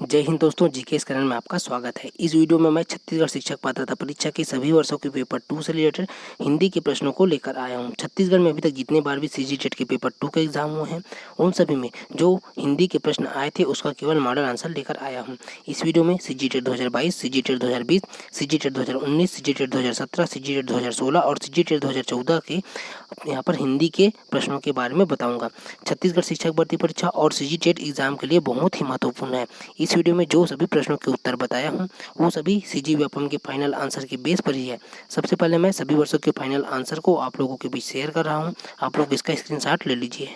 जय हिंद दोस्तों, GK scanner में आपका स्वागत है। इस वीडियो में मैं छत्तीसगढ़ शिक्षक पात्रता परीक्षा के सभी वर्षों के पेपर 2 से रिलेटेड हिंदी के प्रश्नों को लेकर आया हूं। छत्तीसगढ़ में अभी तक जितने बार भी सीजीटेट के पेपर 2 के एग्जाम हुए हैं उन सभी में जो हिंदी के प्रश्न आए थे उसका केवल मॉडल आंसर लेकर आया हूँ। इस वीडियो में सीजीटेट 2022, सीजीटेट 2020, सीजीटेट 2019, सीजीटेट 2017, सीजीटेट 2016 और सीजीटेट 2014 के यहाँ पर हिंदी के प्रश्नों के बारे में बताऊंगा। छत्तीसगढ़ शिक्षक भर्ती परीक्षा और सीजीटेट एग्जाम के लिए बहुत ही महत्वपूर्ण है। इस वीडियो में जो सभी प्रश्नों के उत्तर बताया हूँ वो सभी सीजीव्यापम के फाइनल आंसर के बेस पर ही है। सबसे पहले मैं सभी वर्षों के फाइनल आंसर को आप लोगों के बीच शेयर कर रहा हूँ। आप लोग इसका स्क्रीनशॉट ले लीजिए।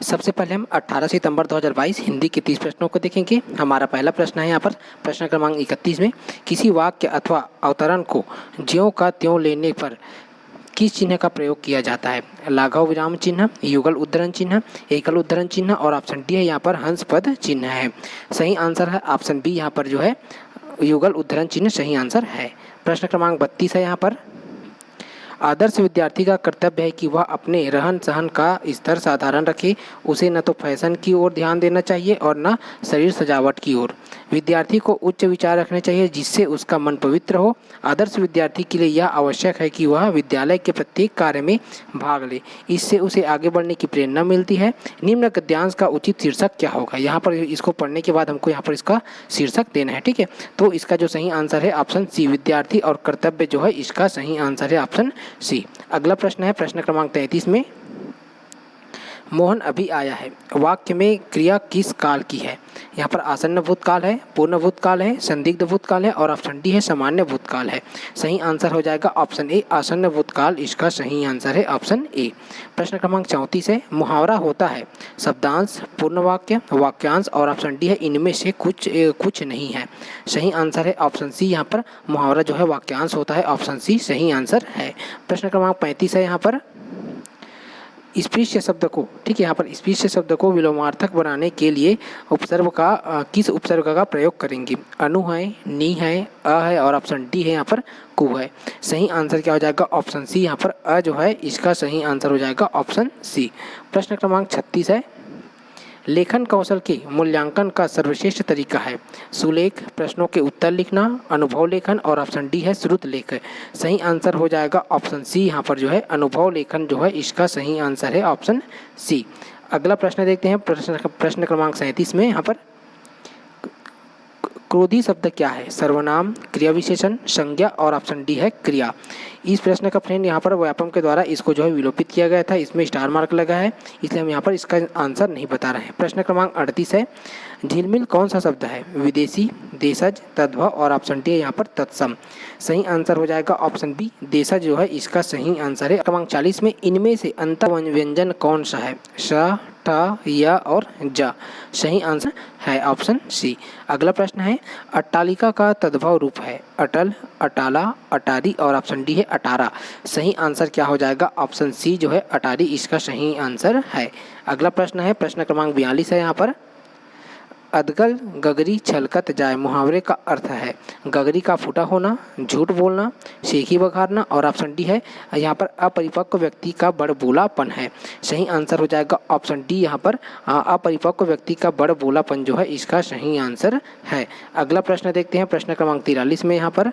सबसे पहले हम 18 सितंबर 2022 हिंदी के 30 प्रश्नों को देखेंगे। हमारा पहला प्रश्न है यहाँ पर प्रश्न क्रमांक 31 में किसी वाक्य अथवा अवतरण को ज्यों का त्यों लेने पर किस चिन्ह का प्रयोग किया जाता है? लाघव विराम चिन्ह, युगल उद्धरण चिन्ह, एकल उद्धरण चिन्ह और ऑप्शन डी है यहाँ पर हंस पद चिन्ह है। सही आंसर है ऑप्शन बी, यहाँ पर जो है युगल उद्धरण चिन्ह सही आंसर है। प्रश्न क्रमांक 32 है यहाँ पर आदर्श विद्यार्थी का कर्तव्य है कि वह अपने रहन सहन का स्तर साधारण रखे। उसे न तो फैशन की ओर ध्यान देना चाहिए और न शरीर सजावट की ओर। विद्यार्थी को उच्च विचार रखने चाहिए जिससे उसका मन पवित्र हो। आदर्श विद्यार्थी के लिए यह आवश्यक है कि वह विद्यालय के प्रत्येक कार्य में भाग ले, इससे उसे आगे बढ़ने की प्रेरणा मिलती है। निम्न गद्यांश का उचित शीर्षक क्या होगा? यहाँ पर इसको पढ़ने के बाद हमको यहाँ पर इसका शीर्षक देना है, ठीक है। तो इसका जो सही आंसर है ऑप्शन सी, विद्यार्थी और कर्तव्य जो है इसका सही आंसर है ऑप्शन सी। अगला प्रश्न है प्रश्न क्रमांक 33 में मोहन अभी आया है वाक्य में क्रिया किस काल की है? यहाँ पर आसन्न भूतकाल है, पूर्ण भूतकाल है, संदिग्ध भूतकाल है और ऑप्शन डी है सामान्य भूतकाल है। सही आंसर हो जाएगा ऑप्शन ए, आसन्न भूतकाल इसका सही आंसर है ऑप्शन ए। प्रश्न क्रमांक 34 है मुहावरा होता है शब्दांश, पूर्ण वाक्य, वाक्यांश और ऑप्शन डी है इनमें से कुछ नहीं है। सही आंसर है ऑप्शन सी, यहाँ पर मुहावरा जो है वाक्यांश होता है, ऑप्शन सी सही आंसर है। प्रश्न क्रमांक 35 है यहाँ पर स्पृश्य शब्द को, ठीक है, यहाँ पर स्पृश्य शब्द को विलोमार्थक बनाने के लिए उपसर्ग का किस उपसर्ग का प्रयोग करेंगे? अनु है, नी है, अ है और ऑप्शन डी है यहाँ पर कु है। सही आंसर क्या हो जाएगा? ऑप्शन सी, यहाँ पर अ जो है इसका सही आंसर हो जाएगा ऑप्शन सी। प्रश्न क्रमांक 36 है लेखन कौशल के मूल्यांकन का सर्वश्रेष्ठ तरीका है सुलेख, प्रश्नों के उत्तर लिखना, अनुभव लेखन और ऑप्शन डी है श्रुत लेख। सही आंसर हो जाएगा ऑप्शन सी, यहाँ पर जो है अनुभव लेखन जो है इसका सही आंसर है ऑप्शन सी। अगला प्रश्न देखते हैं प्रश्न क्रमांक 37 में यहाँ पर क्रोधी शब्द क्या है? सर्वनाम, क्रिया विशेषण, संज्ञा और ऑप्शन डी है क्रिया। इस प्रश्न का फ्रेंड यहाँ पर व्यापम के द्वारा इसको जो है विलोपित किया गया था, इसमें स्टार मार्क लगा है इसलिए हम यहाँ पर इसका आंसर नहीं बता रहे हैं। प्रश्न क्रमांक 38 है झिलमिल कौन सा शब्द है? विदेशी, देशज, तद्भव और ऑप्शन डी है यहाँ पर तत्सम। सही आंसर हो जाएगा ऑप्शन बी, देशज जो है इसका सही आंसर है। क्रमांक 40 में इनमें से अंतर व्यंजन कौन सा है? श, ट, य और ज। सही आंसर है ऑप्शन सी। अगला प्रश्न है अट्टालिका का तद्भव रूप है अटल, अटाला, अटारी और ऑप्शन डी है अटारा। सही आंसर क्या हो जाएगा? ऑप्शन सी जो है अटारी इसका सही आंसर है। अगला प्रश्न है प्रश्न क्रमांक 42 है यहाँ पर अदगल गगरी छलकत जाए मुहावरे का अर्थ है गगरी का फूटा होना, झूठ बोलना, सेखी बघारना और ऑप्शन डी है यहाँ पर अपरिपक्व व्यक्ति का बड़बोलापन है। सही आंसर हो जाएगा ऑप्शन डी, यहाँ पर अपरिपक्व व्यक्ति का बड़बोलापन जो है इसका सही आंसर है। अगला प्रश्न देखते हैं प्रश्न क्रमांक 43 में यहाँ पर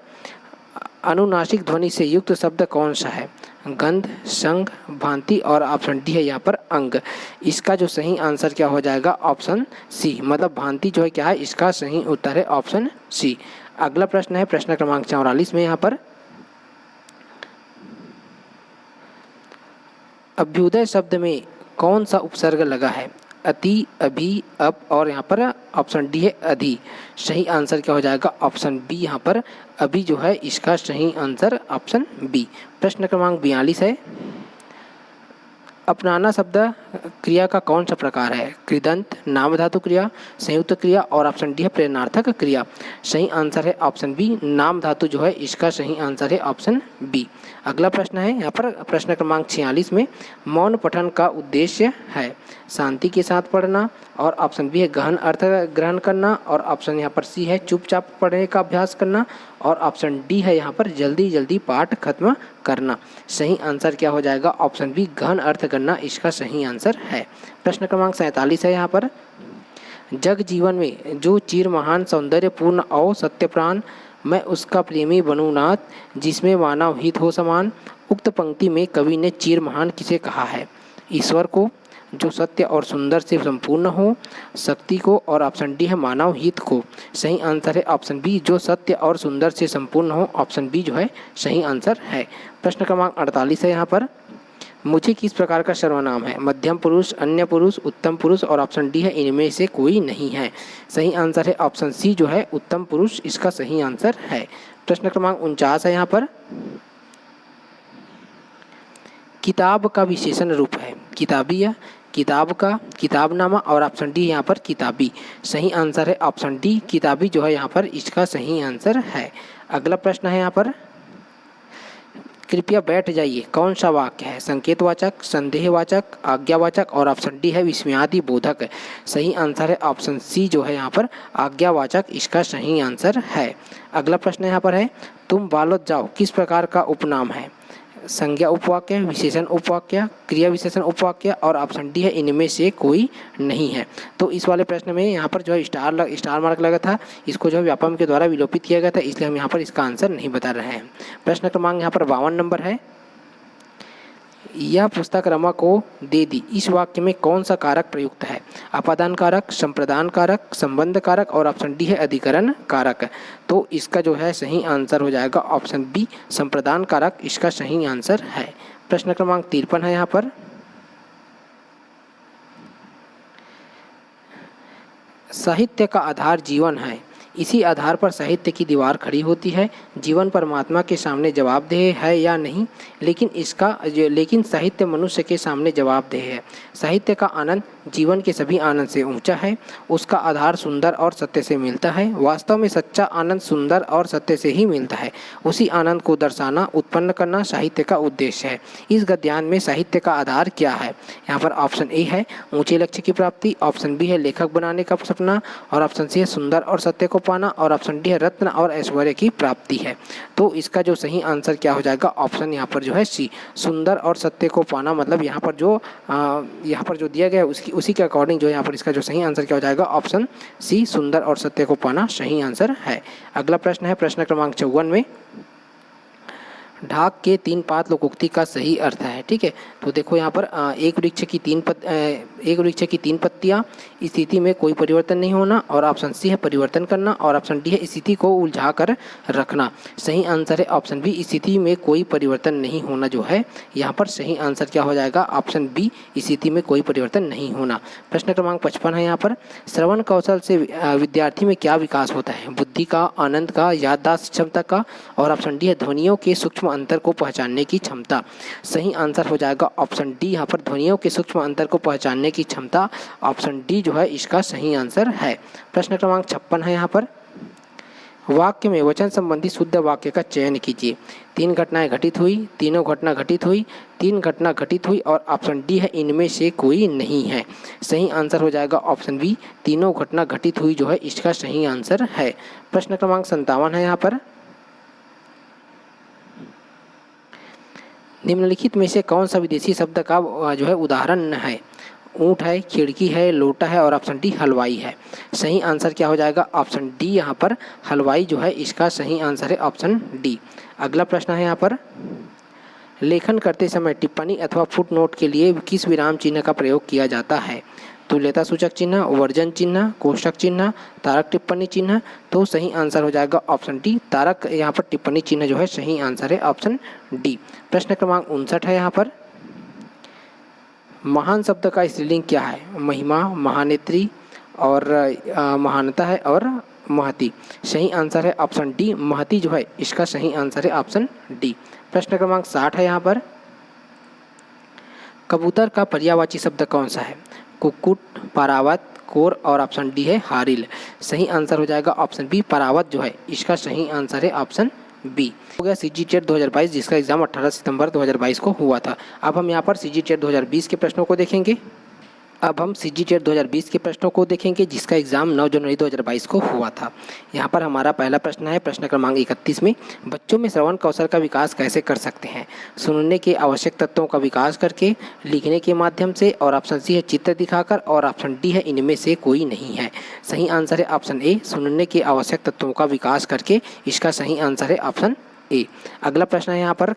अनुनासिक ध्वनि से युक्त शब्द कौन सा है? गंध, संग, भांति और ऑप्शन डी है यहाँ पर अंग। इसका जो सही आंसर क्या हो जाएगा? ऑप्शन सी, मतलब भांति जो है क्या है इसका सही उत्तर है ऑप्शन सी। अगला प्रश्न है प्रश्न क्रमांक 44 में यहाँ पर अभ्युदय शब्द में कौन सा उपसर्ग लगा है? अति, अभी, अब और यहाँ पर ऑप्शन डी है अधि। सही आंसर क्या हो जाएगा? ऑप्शन बी, यहाँ पर अभी जो है इसका सही आंसर ऑप्शन बी। प्रश्न क्रमांक 42 है अपनाना शब्द क्रिया का कौन सा प्रकार है? कृदंत, नाम धातु क्रिया, संयुक्त क्रिया और ऑप्शन डी है प्रेरणार्थक क्रिया। सही आंसर है ऑप्शन बी, नाम धातु जो है इसका सही आंसर है ऑप्शन बी। अगला प्रश्न है यहाँ पर प्रश्न क्रमांक 46 में, मौन पठन का उद्देश्य है शांति के साथ पढ़ना, और ऑप्शन बी है गहन अर्थ ग्रहण करना, और ऑप्शन यहाँ पर सी है चुपचाप पढ़ने का अभ्यास करना, और ऑप्शन डी है यहाँ पर जल्दी जल्दी पाठ खत्म करना। सही आंसर क्या हो जाएगा? ऑप्शन बी, गहन अर्थ करना इसका सही आंसर है। प्रश्न क्रमांक 47 है यहाँ पर, जग जीवन में जो चीर महान सौंदर्यपूर्ण और सत्यप्राण, मैं उसका प्रेमी बनूं नाथ, जिसमें मानव हित हो समान। उक्त पंक्ति में कवि ने चीर महान किसे कहा है? ईश्वर को, जो सत्य और सुंदर से संपूर्ण हो, शक्ति को, और ऑप्शन डी है मानव हित को। सही आंसर है ऑप्शन बी, जो सत्य और सुंदर से संपूर्ण हो। ऑप्शन बी जो है सही आंसर है। प्रश्न क्रमांक 48 है यहाँ पर, मुझे किस प्रकार का सर्वनाम है? मध्यम पुरुष, अन्य पुरुष, उत्तम पुरुष, और ऑप्शन डी है इनमें से कोई नहीं है। सही आंसर है ऑप्शन सी जो है उत्तम पुरुष इसका सही आंसर है। प्रश्न क्रमांक 49 है यहाँ पर, किताब का विशेषण रूप है किताबिया, किताब का, किताबनामा, और ऑप्शन डी यहाँ पर किताबी। सही आंसर है ऑप्शन डी, किताबी जो है यहाँ पर इसका सही आंसर है। अगला प्रश्न है यहाँ पर, कृपया बैठ जाइए कौन सा वाक्य है? संकेतवाचक, संदेहवाचक, आज्ञावाचक, और ऑप्शन डी है विस्मयादि बोधक। सही आंसर है ऑप्शन सी जो है यहाँ पर आज्ञावाचक इसका सही आंसर है। अगला प्रश्न यहाँ पर है, तुम बालोद जाओ किस प्रकार का उपनाम है? संज्ञा उपवाक्य, विशेषण उपवाक्य, क्रिया विशेषण उपवाक्य, और ऑप्शन डी है इनमें से कोई नहीं है। तो इस वाले प्रश्न में यहाँ पर जो है स्टार मार्क लगा था, इसको जो है व्यापम के द्वारा विलोपित किया गया था, इसलिए हम यहाँ पर इसका आंसर नहीं बता रहे हैं। प्रश्न क्रमांक यहाँ पर 52 नंबर है, यह पुस्तक रमा को दे दी, इस वाक्य में कौन सा कारक प्रयुक्त है? अपादान कारक, संप्रदान कारक, संबंध कारक, और ऑप्शन डी है अधिकरण कारक। तो इसका जो है सही आंसर हो जाएगा ऑप्शन बी, संप्रदान कारक इसका सही आंसर है। प्रश्न क्रमांक 53 है यहाँ पर, साहित्य का आधार जीवन है, इसी आधार पर साहित्य की दीवार खड़ी होती है। जीवन परमात्मा के सामने जवाबदेह है या नहीं? लेकिन साहित्य मनुष्य के सामने जवाबदेह है। साहित्य का आनंद जीवन के सभी आनंद से ऊंचा है। उसका आधार सुंदर और सत्य से मिलता है। वास्तव में सच्चा आनंद सुंदर और सत्य से ही मिलता है। उसी आनंद को दर्शाना, उत्पन्न करना साहित्य का उद्देश्य है। इस गद्यांश में साहित्य का आधार क्या है? यहाँ पर ऑप्शन ए है ऊंचे लक्ष्य की प्राप्ति, ऑप्शन बी है लेखक बनाने का सपना, और ऑप्शन सी है सुंदर और सत्य को पाना, और ऑप्शन डी है रत्न और ऐश्वर्य की प्राप्ति है। तो इसका जो सही आंसर क्या हो जाएगा? ऑप्शन यहाँ पर जो है सी, सुंदर और सत्य को पाना। मतलब यहाँ पर जो दिया गया है उसी के अकॉर्डिंग जो यहाँ पर इसका जो सही आंसर क्या हो जाएगा? ऑप्शन सी, सुंदर और सत्य को पाना सही आंसर है। अगला प्रश्न है प्रश्न क्रमांक 54 में, ढाक के 3 पात लोकोक्ति का सही अर्थ है। ठीक है, तो देखो यहाँ पर एक वृक्ष की 3 पत्तियाँ, स्थिति में कोई परिवर्तन नहीं होना, और ऑप्शन सी है परिवर्तन करना, और ऑप्शन डी है स्थिति को उलझा कर रखना। सही आंसर है ऑप्शन बी, स्थिति में कोई परिवर्तन नहीं होना जो है यहाँ पर सही आंसर क्या हो जाएगा? ऑप्शन बी, स्थिति में कोई परिवर्तन नहीं होना। प्रश्न क्रमांक 55 है यहाँ पर, श्रवण कौशल से विद्यार्थी में क्या विकास होता है? बुद्धि का, आनंद का, याददाश्त क्षमता का, और ऑप्शन डी है ध्वनियों के सूक्ष्म अंतर को पहचानने की क्षमता। सही आंसर हो जाएगा ऑप्शन डी, यहाँ पर ध्वनियों के सूक्ष्म अंतर को पहचानने की क्षमता। ऑप्शन डी जो है इसका सही आंसर है। प्रश्न क्रमांक 56 है यहाँ पर, वाक्य में वचन संबंधी शुद्ध वाक्य का चयन कीजिए। 3 घटनाएं घटित हुई, तीनों घटना घटित हुई, 3 घटना घटित हुई, और ऑप्शन डी है इनमें से कोई नहीं है। सही आंसर हो जाएगा ऑप्शन बी, तीनों घटना घटित हुई जो है इसका सही आंसर है। प्रश्न क्रमांक 57 है यहाँ पर, निम्नलिखित में से कौन सा विदेशी शब्द का जो है उदाहरण है? ऊँट है, खिड़की है, लोटा है, और ऑप्शन डी हलवाई है। सही आंसर क्या हो जाएगा? ऑप्शन डी, यहाँ पर हलवाई जो है इसका सही आंसर है ऑप्शन डी। अगला प्रश्न है यहाँ पर, लेखन करते समय टिप्पणी अथवा फुटनोट के लिए किस विराम चिन्ह का प्रयोग किया जाता है? तुल्यता सूचक चिन्ह, वर्जन चिन्ह, कोष्टक चिन्ह, तारक टिप्पणी चिन्ह। तो सही आंसर हो जाएगा ऑप्शन डी, तारक यहाँ पर टिप्पणी चिन्ह जो है सही आंसर है ऑप्शन डी। प्रश्न क्रमांक 59 है यहाँ पर, महान शब्द का स्त्रीलिंग क्या है? महिमा, महानेत्री, और महानता है, और महती। सही आंसर है ऑप्शन डी, महती जो है इसका सही आंसर है ऑप्शन डी। प्रश्न क्रमांक 60 है यहाँ पर, कबूतर का पर्यायवाची शब्द कौन सा है? कुक्कुट, पारावत, कोर और ऑप्शन डी है हारिल। सही आंसर हो जाएगा ऑप्शन बी, पारावत जो है इसका सही आंसर है ऑप्शन बी। हो गया सीजी टेट 2022 जिसका एग्जाम 18 सितंबर 2022 को हुआ था। अब हम यहाँ पर सीजी टेट 2020 के प्रश्नों को देखेंगे। अब हम सीजी टेट 2020 के प्रश्नों को देखेंगे जिसका एग्जाम 9 जनवरी 2022 को हुआ था। यहाँ पर हमारा पहला प्रश्न है प्रश्न क्रमांक 31 में, बच्चों में श्रवण कौशल का विकास कैसे कर सकते हैं? सुनने के आवश्यक तत्वों का विकास करके, लिखने के माध्यम से और ऑप्शन सी है चित्र दिखाकर और ऑप्शन डी है इनमें से कोई नहीं है। सही आंसर है ऑप्शन ए, सुनने के आवश्यक तत्वों का विकास करके, इसका सही आंसर है ऑप्शन ए। अगला प्रश्न है यहाँ पर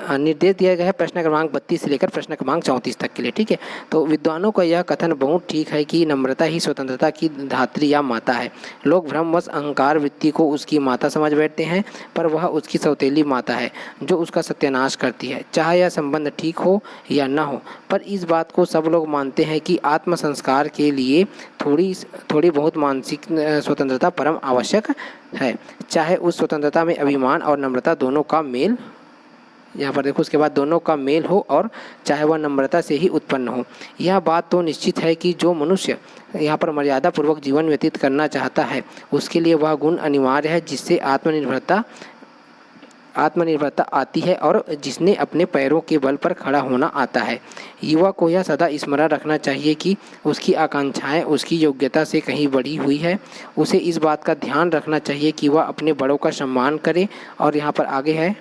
निर्देश दिया गया है प्रश्न क्रमांक 32 से लेकर प्रश्न क्रमांक 34 तक के लिए। ठीक है, तो विद्वानों का यह कथन बहुत ठीक है कि नम्रता ही स्वतंत्रता की धात्री या माता है। लोग भ्रमवश अहंकार वृत्ति को उसकी माता समझ बैठते हैं, पर वह उसकी सौतेली माता है जो उसका सत्यानाश करती है, चाहे यह संबंध ठीक हो या न हो। पर इस बात को सब लोग मानते हैं कि आत्म संस्कार के लिए थोड़ी बहुत मानसिक स्वतंत्रता परम आवश्यक है, चाहे उस स्वतंत्रता में अभिमान और नम्रता दोनों का मेल, यहाँ पर देखो उसके बाद दोनों का मेल हो, और चाहे वह नम्रता से ही उत्पन्न हो। यह बात तो निश्चित है कि जो मनुष्य यहाँ पर मर्यादा पूर्वक जीवन व्यतीत करना चाहता है उसके लिए वह गुण अनिवार्य है जिससे आत्मनिर्भरता आती है और जिसने अपने पैरों के बल पर खड़ा होना आता है। युवा को यह सदा स्मरण रखना चाहिए कि उसकी आकांक्षाएं उसकी योग्यता से कहीं बढ़ी हुई है। उसे इस बात का ध्यान रखना चाहिए कि वह अपने बड़ों का सम्मान करे, और यहाँ पर आगे है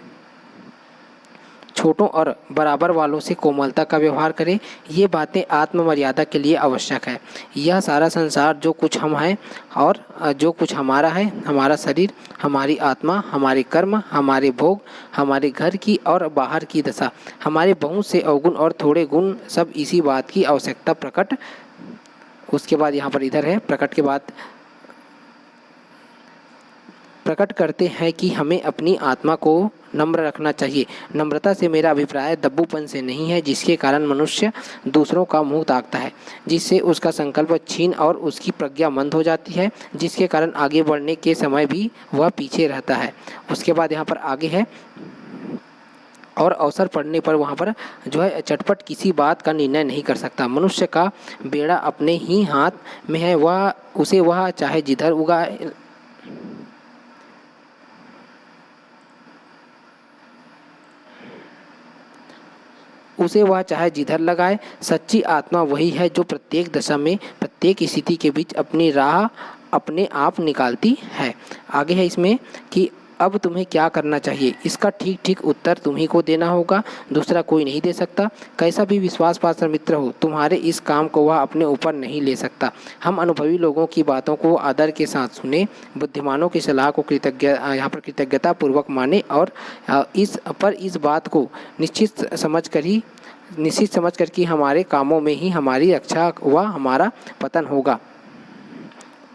छोटों और बराबर वालों से कोमलता का व्यवहार करें। ये बातें आत्ममर्यादा के लिए आवश्यक है। यह सारा संसार जो कुछ हम हैं और जो कुछ हमारा है, हमारा शरीर, हमारी आत्मा, हमारे कर्म, हमारे भोग, हमारे घर की और बाहर की दशा, हमारे बहुत से अवगुण और थोड़े गुण, सब इसी बात की आवश्यकता प्रकट, उसके बाद यहाँ पर इधर है प्रकट के बाद प्रकट करते हैं कि हमें अपनी आत्मा को नम्र रखना चाहिए। नम्रता से मेरा अभिप्राय दब्बूपन से नहीं है जिसके कारण मनुष्य दूसरों का मुंह ताकता है, जिससे उसका संकल्प छीन और उसकी प्रज्ञा मंद हो जाती है, जिसके कारण आगे बढ़ने के समय भी वह पीछे रहता है। उसके बाद यहाँ पर आगे है और अवसर पड़ने पर वहाँ पर जो है चटपट किसी बात का निर्णय नहीं कर सकता। मनुष्य का बेड़ा अपने ही हाथ में है, वह चाहे जिधर उगाए उसे वह चाहे जिधर लगाए। सच्ची आत्मा वही है जो प्रत्येक दशा में प्रत्येक स्थिति के बीच अपनी राह अपने आप निकालती है। आगे है इसमें कि अब तुम्हें क्या करना चाहिए, इसका ठीक ठीक उत्तर तुम्ही को देना होगा, दूसरा कोई नहीं दे सकता। कैसा भी विश्वास पात्र मित्र हो, तुम्हारे इस काम को वह अपने ऊपर नहीं ले सकता। हम अनुभवी लोगों की बातों को आदर के साथ सुने, बुद्धिमानों की सलाह को कृतज्ञता पूर्वक माने और इस बात को निश्चित समझ कर कि हमारे कामों में ही हमारी रक्षा व हमारा पतन होगा।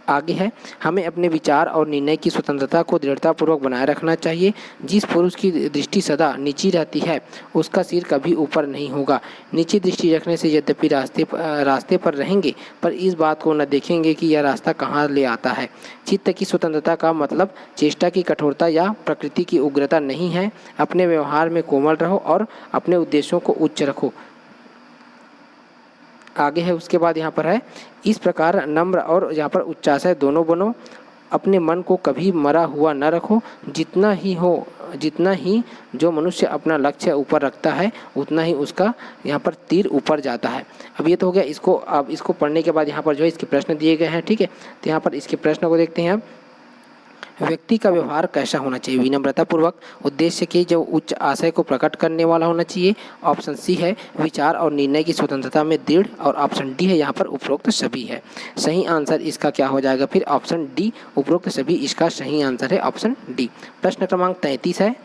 आगे है हमें अपने विचार और निर्णय की स्वतंत्रता को दृढ़तापूर्वक बनाए रखना चाहिए। जिस पुरुष की दृष्टि सदा नीची रहती है उसका सिर कभी ऊपर नहीं होगा। नीची दृष्टि रखने से यद्यपि रास्ते पर रहेंगे, पर इस बात को न देखेंगे कि यह रास्ता कहाँ ले आता है। चित्त की स्वतंत्रता का मतलब चेष्टा की कठोरता या प्रकृति की उग्रता नहीं है। अपने व्यवहार में कोमल रहो और अपने उद्देश्यों को उच्च रखो। आगे है उसके बाद यहाँ पर है इस प्रकार नम्र और यहाँ पर उच्चाशय दोनों बनो। अपने मन को कभी मरा हुआ न रखो। जितना ही जो मनुष्य अपना लक्ष्य ऊपर रखता है उतना ही उसका यहाँ पर तीर ऊपर जाता है। अब ये तो हो गया इसको। अब इसको पढ़ने के बाद यहाँ पर जो है इसके प्रश्न दिए गए हैं। ठीक है, तो यहाँ पर इसके प्रश्न को देखते हैं। अब व्यक्ति का व्यवहार कैसा होना चाहिए? विनम्रता पूर्वक, उद्देश्य के जो उच्च आशय को प्रकट करने वाला होना चाहिए। ऑप्शन सी है विचार और निर्णय की स्वतंत्रता में दृढ़, और ऑप्शन डी है यहाँ पर उपरोक्त सभी है। सही आंसर इसका क्या हो जाएगा फिर? ऑप्शन डी, उपरोक्त सभी इसका सही आंसर है ऑप्शन डी। प्रश्न क्रमांक 33 है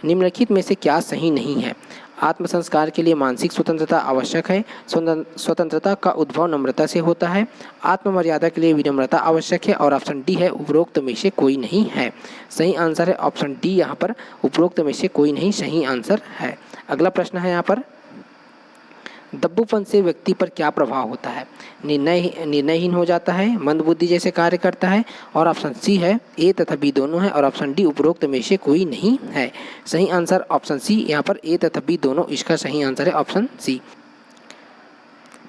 निम्नलिखित में से क्या सही नहीं है? आत्म संस्कार के लिए मानसिक स्वतंत्रता आवश्यक है। स्वतंत्रता का उद्भव नम्रता से होता है। आत्ममर्यादा के लिए विनम्रता आवश्यक है, और ऑप्शन डी है उपरोक्त में से कोई नहीं है। सही आंसर है ऑप्शन डी, यहाँ पर उपरोक्त में से कोई नहीं सही आंसर है। अगला प्रश्न है यहाँ पर दब्बूपन से व्यक्ति पर क्या प्रभाव होता है? निर्णयहीन हो जाता है, मंदबुद्धि जैसे कार्य करता है। और ऑप्शन सी है ए तथा बी दोनों है और ऑप्शन डी उपरोक्त में से कोई नहीं है। सही आंसर ऑप्शन सी, यहाँ पर ए तथा बी दोनों इसका सही आंसर है ऑप्शन सी।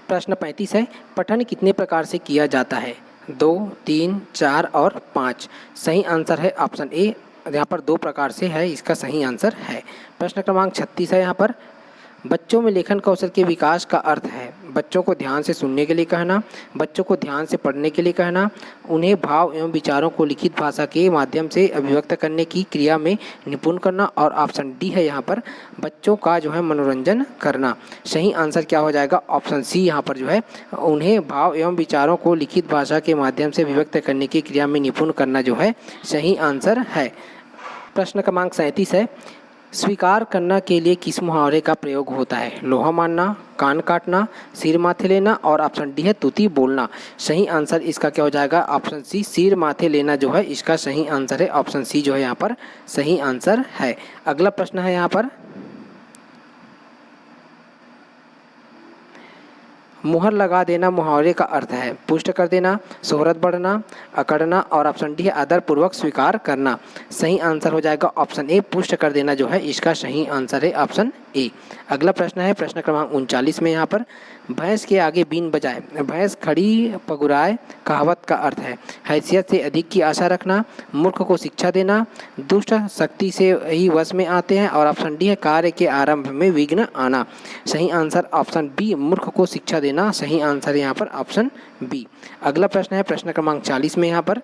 प्रश्न 35 है, पठन कितने प्रकार से किया जाता है? 2, 3, 4 और 5। सही आंसर है ऑप्शन ए, यहाँ पर 2 प्रकार से है, इसका सही आंसर है। प्रश्न क्रमांक 36 है, यहाँ पर बच्चों में लेखन कौशल के विकास का अर्थ है बच्चों को ध्यान से सुनने के लिए कहना, बच्चों को ध्यान से पढ़ने के लिए कहना, उन्हें भाव एवं विचारों को लिखित भाषा के माध्यम से अभिव्यक्त करने की क्रिया में निपुण करना। और ऑप्शन डी है यहाँ पर बच्चों का जो है मनोरंजन करना। सही आंसर क्या हो जाएगा? ऑप्शन सी, यहाँ पर जो है उन्हें भाव एवं विचारों को लिखित भाषा के माध्यम से अभिव्यक्त करने की क्रिया में निपुण करना जो है सही आंसर है। प्रश्न क्रमांक 37 है, स्वीकार करना के लिए किस मुहावरे का प्रयोग होता है? लोहा मानना, कान काटना, सिर माथे लेना और ऑप्शन डी है तूती बोलना। सही आंसर इसका क्या हो जाएगा? ऑप्शन सी, सिर माथे लेना जो है इसका सही आंसर है। ऑप्शन सी जो है यहाँ पर सही आंसर है। अगला प्रश्न है यहाँ पर, मुहर लगा देना मुहावरे का अर्थ है पुष्ट कर देना, शोहरत बढ़ना, अकड़ना और ऑप्शन डी है आदरपूर्वक स्वीकार करना। सही आंसर हो जाएगा ऑप्शन ए, पुष्ट कर देना जो है इसका सही आंसर है ऑप्शन ए। अगला प्रश्न है प्रश्न क्रमांक 39 में, यहाँ पर भैंस के आगे बीन बजाए भैंस खड़ी पगुराए कहावत का अर्थ है हैसियत से अधिक की आशा रखना, मूर्ख को शिक्षा देना, दुष्ट शक्ति से ही वश में आते हैं और ऑप्शन डी है कार्य के आरंभ में विघ्न आना। सही आंसर ऑप्शन बी, मूर्ख को शिक्षा देना। सही आंसर यहाँ पर ऑप्शन बी। अगला प्रश्न है प्रश्न क्रमांक 40 में, यहाँ पर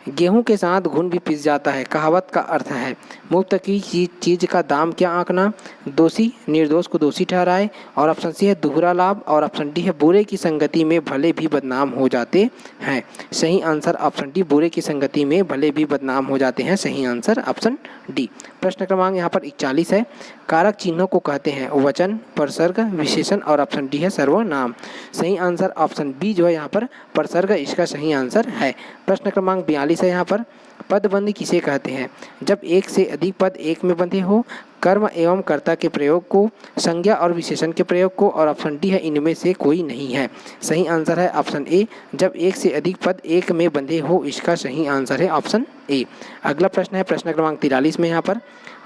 गेहूं के साथ घुन भी पिस जाता है कहावत का अर्थ है मुफ्त की चीज का दाम क्या आंकना, दोषी निर्दोष को दोषी ठहराए और ऑप्शन सी है दोहरा लाभ और ऑप्शन डी है बुरे की संगति में भले भी बदनाम हो जाते हैं। सही आंसर ऑप्शन डी, बुरे की संगति में भले भी बदनाम हो जाते हैं। सही आंसर ऑप्शन डी। प्रश्न क्रमांक यहाँ पर 41 है, कारक चिन्हों को कहते हैं वचन, प्रसर्ग, विशेषण और ऑप्शन डी है सर्वनाम। सही आंसर ऑप्शन बी जो है यहाँ पर प्रसर्ग इसका सही आंसर है। प्रश्न क्रमांक 42 है, यहाँ पर पदबंध किसे कहते हैं? जब एक से अधिक पद एक में बंधे हो, कर्म एवं कर्ता के प्रयोग को, संज्ञा और विशेषण के प्रयोग को और ऑप्शन डी है इनमें से कोई नहीं है। सही आंसर है ऑप्शन ए, जब एक से अधिक पद एक में बंधे हो इसका सही आंसर है ऑप्शन ए। अगला प्रश्न है प्रश्न क्रमांक 43 में, यहाँ पर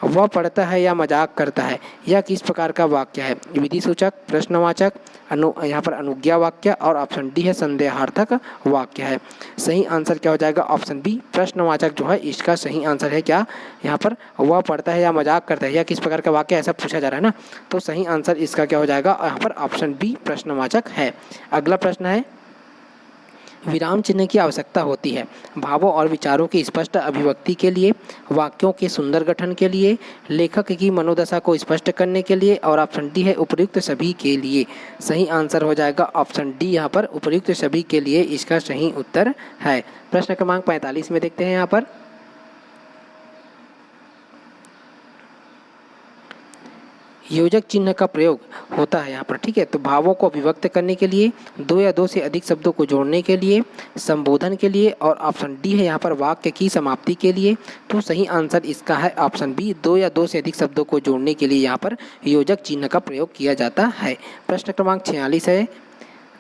वह पढ़ता है या मजाक करता है यह किस प्रकार का वाक्य है? विधि सूचक, प्रश्नवाचक, यहाँ पर अनुज्ञा वाक्य और ऑप्शन डी है संदेहार्थक वाक्य है। सही आंसर क्या हो जाएगा? ऑप्शन बी, प्रश्नवाचक जो है इसका सही आंसर है। क्या यहाँ पर वह पढ़ता है या मजाक करता है या किस प्रकार का वाक्य ऐसा पूछा जा रहा है ना, तो सही आंसर इसका क्या हो जाएगा? यहाँ पर ऑप्शन बी प्रश्नवाचक है। अगला प्रश्न है, विराम चिन्ह की आवश्यकता होती है भावों और विचारों की स्पष्ट अभिव्यक्ति के लिए, वाक्यों के सुंदर गठन के लिए, लेखक की मनोदशा को स्पष्ट करने के लिए और ऑप्शन डी है उपयुक्त सभी के लिए। सही आंसर हो जाएगा ऑप्शन डी, यहाँ पर उपयुक्त सभी के लिए इसका सही उत्तर है। प्रश्न क्रमांक 45 में देखते हैं, यहाँ पर योजक चिन्ह का प्रयोग होता है यहाँ पर, ठीक है। तो भावों को अभिव्यक्त करने के लिए, दो या दो से अधिक शब्दों को जोड़ने के लिए, संबोधन के लिए और ऑप्शन डी है यहाँ पर वाक्य की समाप्ति के लिए। तो सही आंसर इसका है ऑप्शन बी, दो या दो से अधिक शब्दों को जोड़ने के लिए यहाँ पर योजक चिन्ह का प्रयोग किया जाता है। प्रश्न क्रमांक 46 है,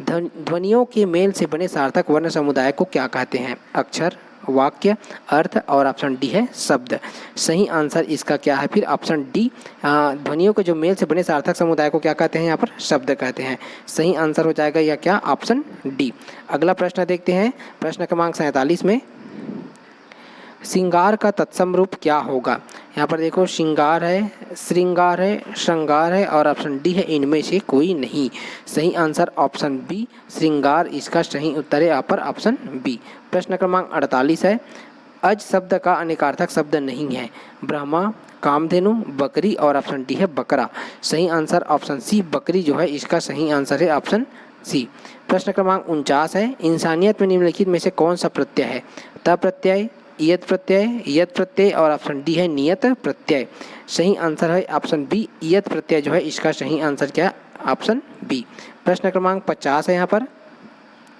ध्वनियों के मेल से बने सार्थक वर्ण समुदाय को क्या कहते हैं? अक्षर, वाक्य, अर्थ और ऑप्शन डी है शब्द। सही आंसर इसका क्या है फिर? ऑप्शन डी, ध्वनियों के जो मेल से बने सार्थक समुदाय को क्या कहते हैं? यहाँ पर शब्द कहते हैं। सही आंसर हो जाएगा या क्या? Option D. अगला प्रश्न देखते हैं प्रश्न क्रमांक 47 में, श्रृंगार का तत्सम रूप क्या होगा? यहाँ पर देखो श्रृंगार है, श्रृंगार है, श्रृंगार है और ऑप्शन डी है इनमें से कोई नहीं। सही आंसर ऑप्शन बी, श्रृंगार इसका सही उत्तर है यहाँ पर ऑप्शन बी। प्रश्न क्रमांक 48 है, अज शब्द का अनेकार्थक शब्द नहीं है, ब्रह्मा, कामधेनु, बकरी और ऑप्शन डी है बकरा। सही आंसर ऑप्शन सी, बकरी जो है इसका सही आंसर है ऑप्शन सी। प्रश्न क्रमांक 49 है, इंसानियत में निम्नलिखित में से कौन सा प्रत्यय है? त प्रत्यय, इयत प्रत्यय, यत प्रत्यय और ऑप्शन डी है नियत प्रत्यय। सही आंसर है ऑप्शन बी, इयत प्रत्यय जो है इसका सही आंसर क्या है? Option B. प्रश्न क्रमांक 50 है, यहाँ पर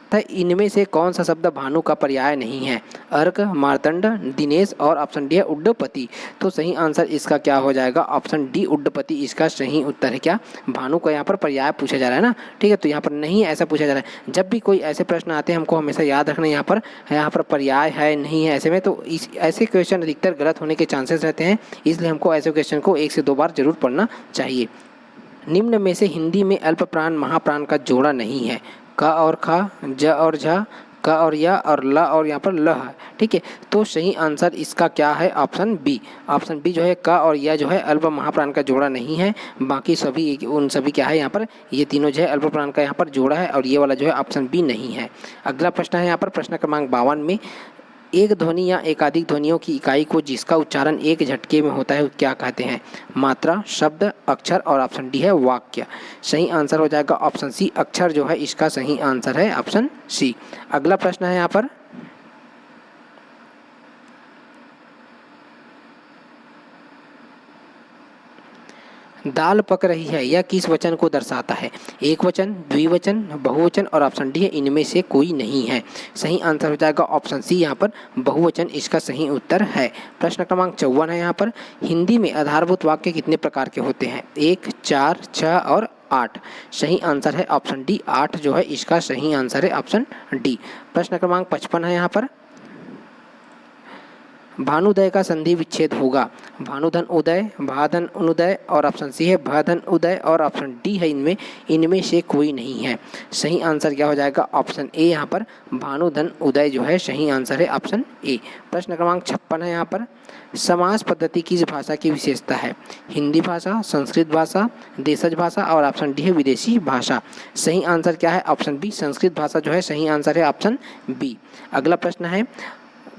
था इनमें से कौन सा शब्द भानु का पर्याय नहीं है? अर्क, मार्तंड, दिनेश और ऑप्शन डी है उड्डपति। तो सही आंसर इसका क्या हो जाएगा? ऑप्शन डी उड्डपति इसका सही उत्तर है। क्या भानु का यहाँ पर पर्याय पूछा जा रहा है ना, ठीक है, तो यहाँ पर नहीं ऐसा पूछा जा रहा है। जब भी कोई ऐसे प्रश्न आते हैं हमको हमेशा याद रखना यहाँ पर पर्याय है नहीं है ऐसे में, तो ऐसे क्वेश्चन अधिकतर गलत होने के चांसेस रहते हैं, इसलिए हमको ऐसे क्वेश्चन को 1 से 2 बार जरूर पढ़ना चाहिए। निम्न में से हिंदी में अल्प प्राण महाप्राण का जोड़ा नहीं है? क और खा, ज और झा, क और या और ल और यहाँ पर ल है, ठीक है, तो सही आंसर इसका क्या है? Option B. ऑप्शन बी जो है क और या जो है अल्प महाप्राण का जोड़ा नहीं है, बाकी सभी उन सभी क्या है यहाँ पर, ये तीनों जो है अल्प प्राण का यहाँ पर जोड़ा है और ये वाला जो है ऑप्शन बी नहीं है। अगला प्रश्न है यहाँ पर प्रश्न क्रमांक 52 में, एक ध्वनि या एकाधिक ध्वनियों की इकाई को जिसका उच्चारण एक झटके में होता है क्या कहते हैं? मात्रा, शब्द, अक्षर और ऑप्शन डी है वाक्य। सही आंसर हो जाएगा ऑप्शन सी, अक्षर जो है इसका सही आंसर है ऑप्शन सी। अगला प्रश्न है यहाँ पर दाल पक रही है यह किस वचन को दर्शाता है? एक वचन, द्विवचन, बहुवचन और ऑप्शन डी है इनमें से कोई नहीं है। सही आंसर हो जाएगा ऑप्शन सी, यहाँ पर बहुवचन इसका सही उत्तर है। प्रश्न क्रमांक 54 है यहाँ पर, हिंदी में आधारभूत वाक्य कितने प्रकार के होते हैं? 1, 4, 6 और 8। सही आंसर है ऑप्शन डी, 8 जो है इसका सही आंसर है ऑप्शन डी। प्रश्न क्रमांक 55 है यहाँ पर, भानुदय का संधि विच्छेद होगा? भानुधन उदय, भाधन अनुदय और ऑप्शन सी है भाधन उदय और ऑप्शन डी है इनमें से कोई नहीं है। सही आंसर क्या हो जाएगा? ऑप्शन ए, यहाँ पर भानुधन उदय जो है सही आंसर है ऑप्शन ए। प्रश्न क्रमांक 56 है यहाँ पर, समास पद्धति किस भाषा की विशेषता है? हिंदी भाषा, संस्कृत भाषा, देशज भाषा और ऑप्शन डी है विदेशी भाषा। सही आंसर क्या है? ऑप्शन बी, संस्कृत भाषा जो है सही आंसर है ऑप्शन बी। अगला प्रश्न है,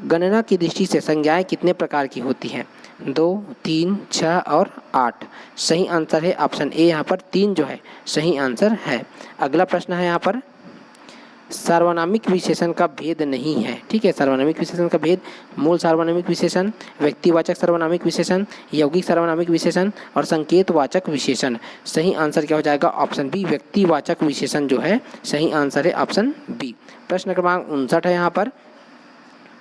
गणना की दृष्टि से संज्ञाएं कितने प्रकार की होती हैं? 2, 3, 6 और 8। सही आंसर है ऑप्शन ए, यहाँ पर 3 जो है सही आंसर है। अगला प्रश्न है यहाँ पर, सार्वनामिक विशेषण का भेद नहीं है, ठीक है, सार्वनामिक विशेषण का भेद मूल सार्वनामिक विशेषण, व्यक्तिवाचक सार्वनामिक विशेषण, यौगिक सार्वनामिक विशेषण और संकेतवाचक विशेषण। सही आंसर क्या हो जाएगा? ऑप्शन बी, व्यक्तिवाचक विशेषण जो है सही आंसर है ऑप्शन बी। प्रश्न क्रमांक 59 है यहाँ पर,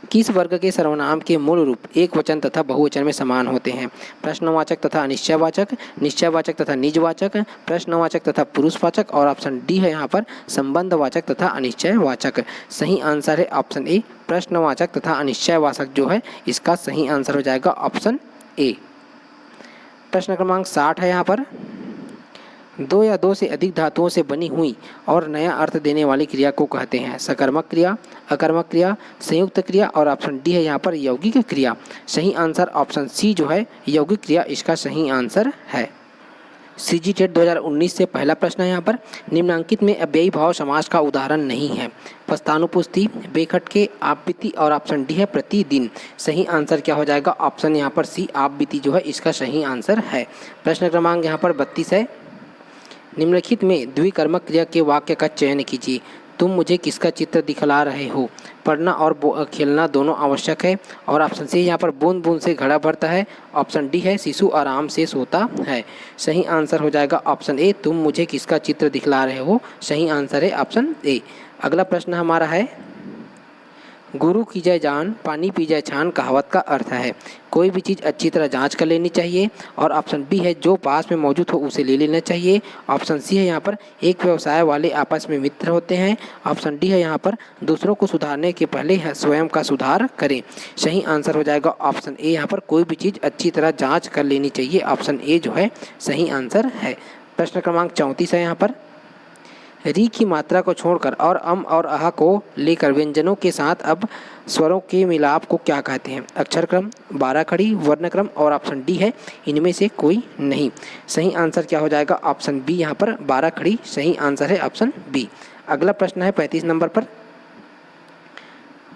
किस वर्ग के सर्वनाम के मूल रूप एक वचन तथा बहुवचन में समान होते हैं? प्रश्नवाचक तथा अनिश्चयवाचक, निश्चयवाचक तथा निजवाचक, प्रश्नवाचक तथा पुरुषवाचक और ऑप्शन डी है यहाँ पर संबंधवाचक तथा अनिश्चयवाचक। सही आंसर है ऑप्शन ए, प्रश्नवाचक तथा अनिश्चयवाचक जो है इसका सही आंसर हो जाएगा ऑप्शन ए। प्रश्न क्रमांक 60 है यहाँ पर, 2 या 2 से अधिक धातुओं से बनी हुई और नया अर्थ देने वाली क्रिया को कहते हैं? सकर्मक क्रिया, अकर्मक क्रिया, संयुक्त क्रिया और ऑप्शन डी है यहाँ पर यौगिक क्रिया। सही आंसर ऑप्शन सी जो है यौगिक क्रिया इसका सही आंसर है। सीजी टेट 2019 से पहला प्रश्न है यहाँ पर, निम्नांकित में अव्ययी भाव समास का उदाहरण नहीं है? पस्तानुपुस्ति, बेखटके, आपबीती और ऑप्शन डी है प्रतिदिन। सही आंसर क्या हो जाएगा? ऑप्शन यहाँ पर सी, आपबीती जो है इसका सही आंसर है। प्रश्न क्रमांक यहाँ पर 32 है, निम्नलिखित में द्विकर्मक क्रिया के वाक्य का चयन कीजिए। तुम मुझे किसका चित्र दिखला रहे हो? पढ़ना और खेलना दोनों आवश्यक है और ऑप्शन सी यहाँ पर बूंद बूंद से घड़ा भरता है, ऑप्शन डी है शिशु आराम से सोता है। सही आंसर हो जाएगा ऑप्शन ए, तुम मुझे किसका चित्र दिखला रहे हो, सही आंसर है ऑप्शन ए। अगला प्रश्न हमारा है, गुरु की जय जान पानी पी जाए छान कहावत का अर्थ है? कोई भी चीज़ अच्छी तरह जांच कर लेनी चाहिए और ऑप्शन बी है जो पास में मौजूद हो उसे ले लेना चाहिए। ऑप्शन सी है यहाँ पर एक व्यवसाय वाले आपस में मित्र होते हैं। ऑप्शन डी है यहाँ पर दूसरों को सुधारने के पहले स्वयं का सुधार करें। सही आंसर हो जाएगा ऑप्शन ए, यहाँ पर कोई भी चीज़ अच्छी तरह जाँच कर लेनी चाहिए, ऑप्शन ए जो है सही आंसर है। प्रश्न क्रमांक 34 है यहाँ पर, री की मात्रा को छोड़कर और अम और अह को लेकर व्यंजनों के साथ अब स्वरों के मिलाप को क्या कहते हैं? अक्षर क्रम, 12 खड़ी, वर्ण क्रम और ऑप्शन डी है इनमें से कोई नहीं। सही आंसर क्या हो जाएगा? ऑप्शन बी, यहाँ पर 12 खड़ी सही आंसर है ऑप्शन बी। अगला प्रश्न है 35 नंबर पर,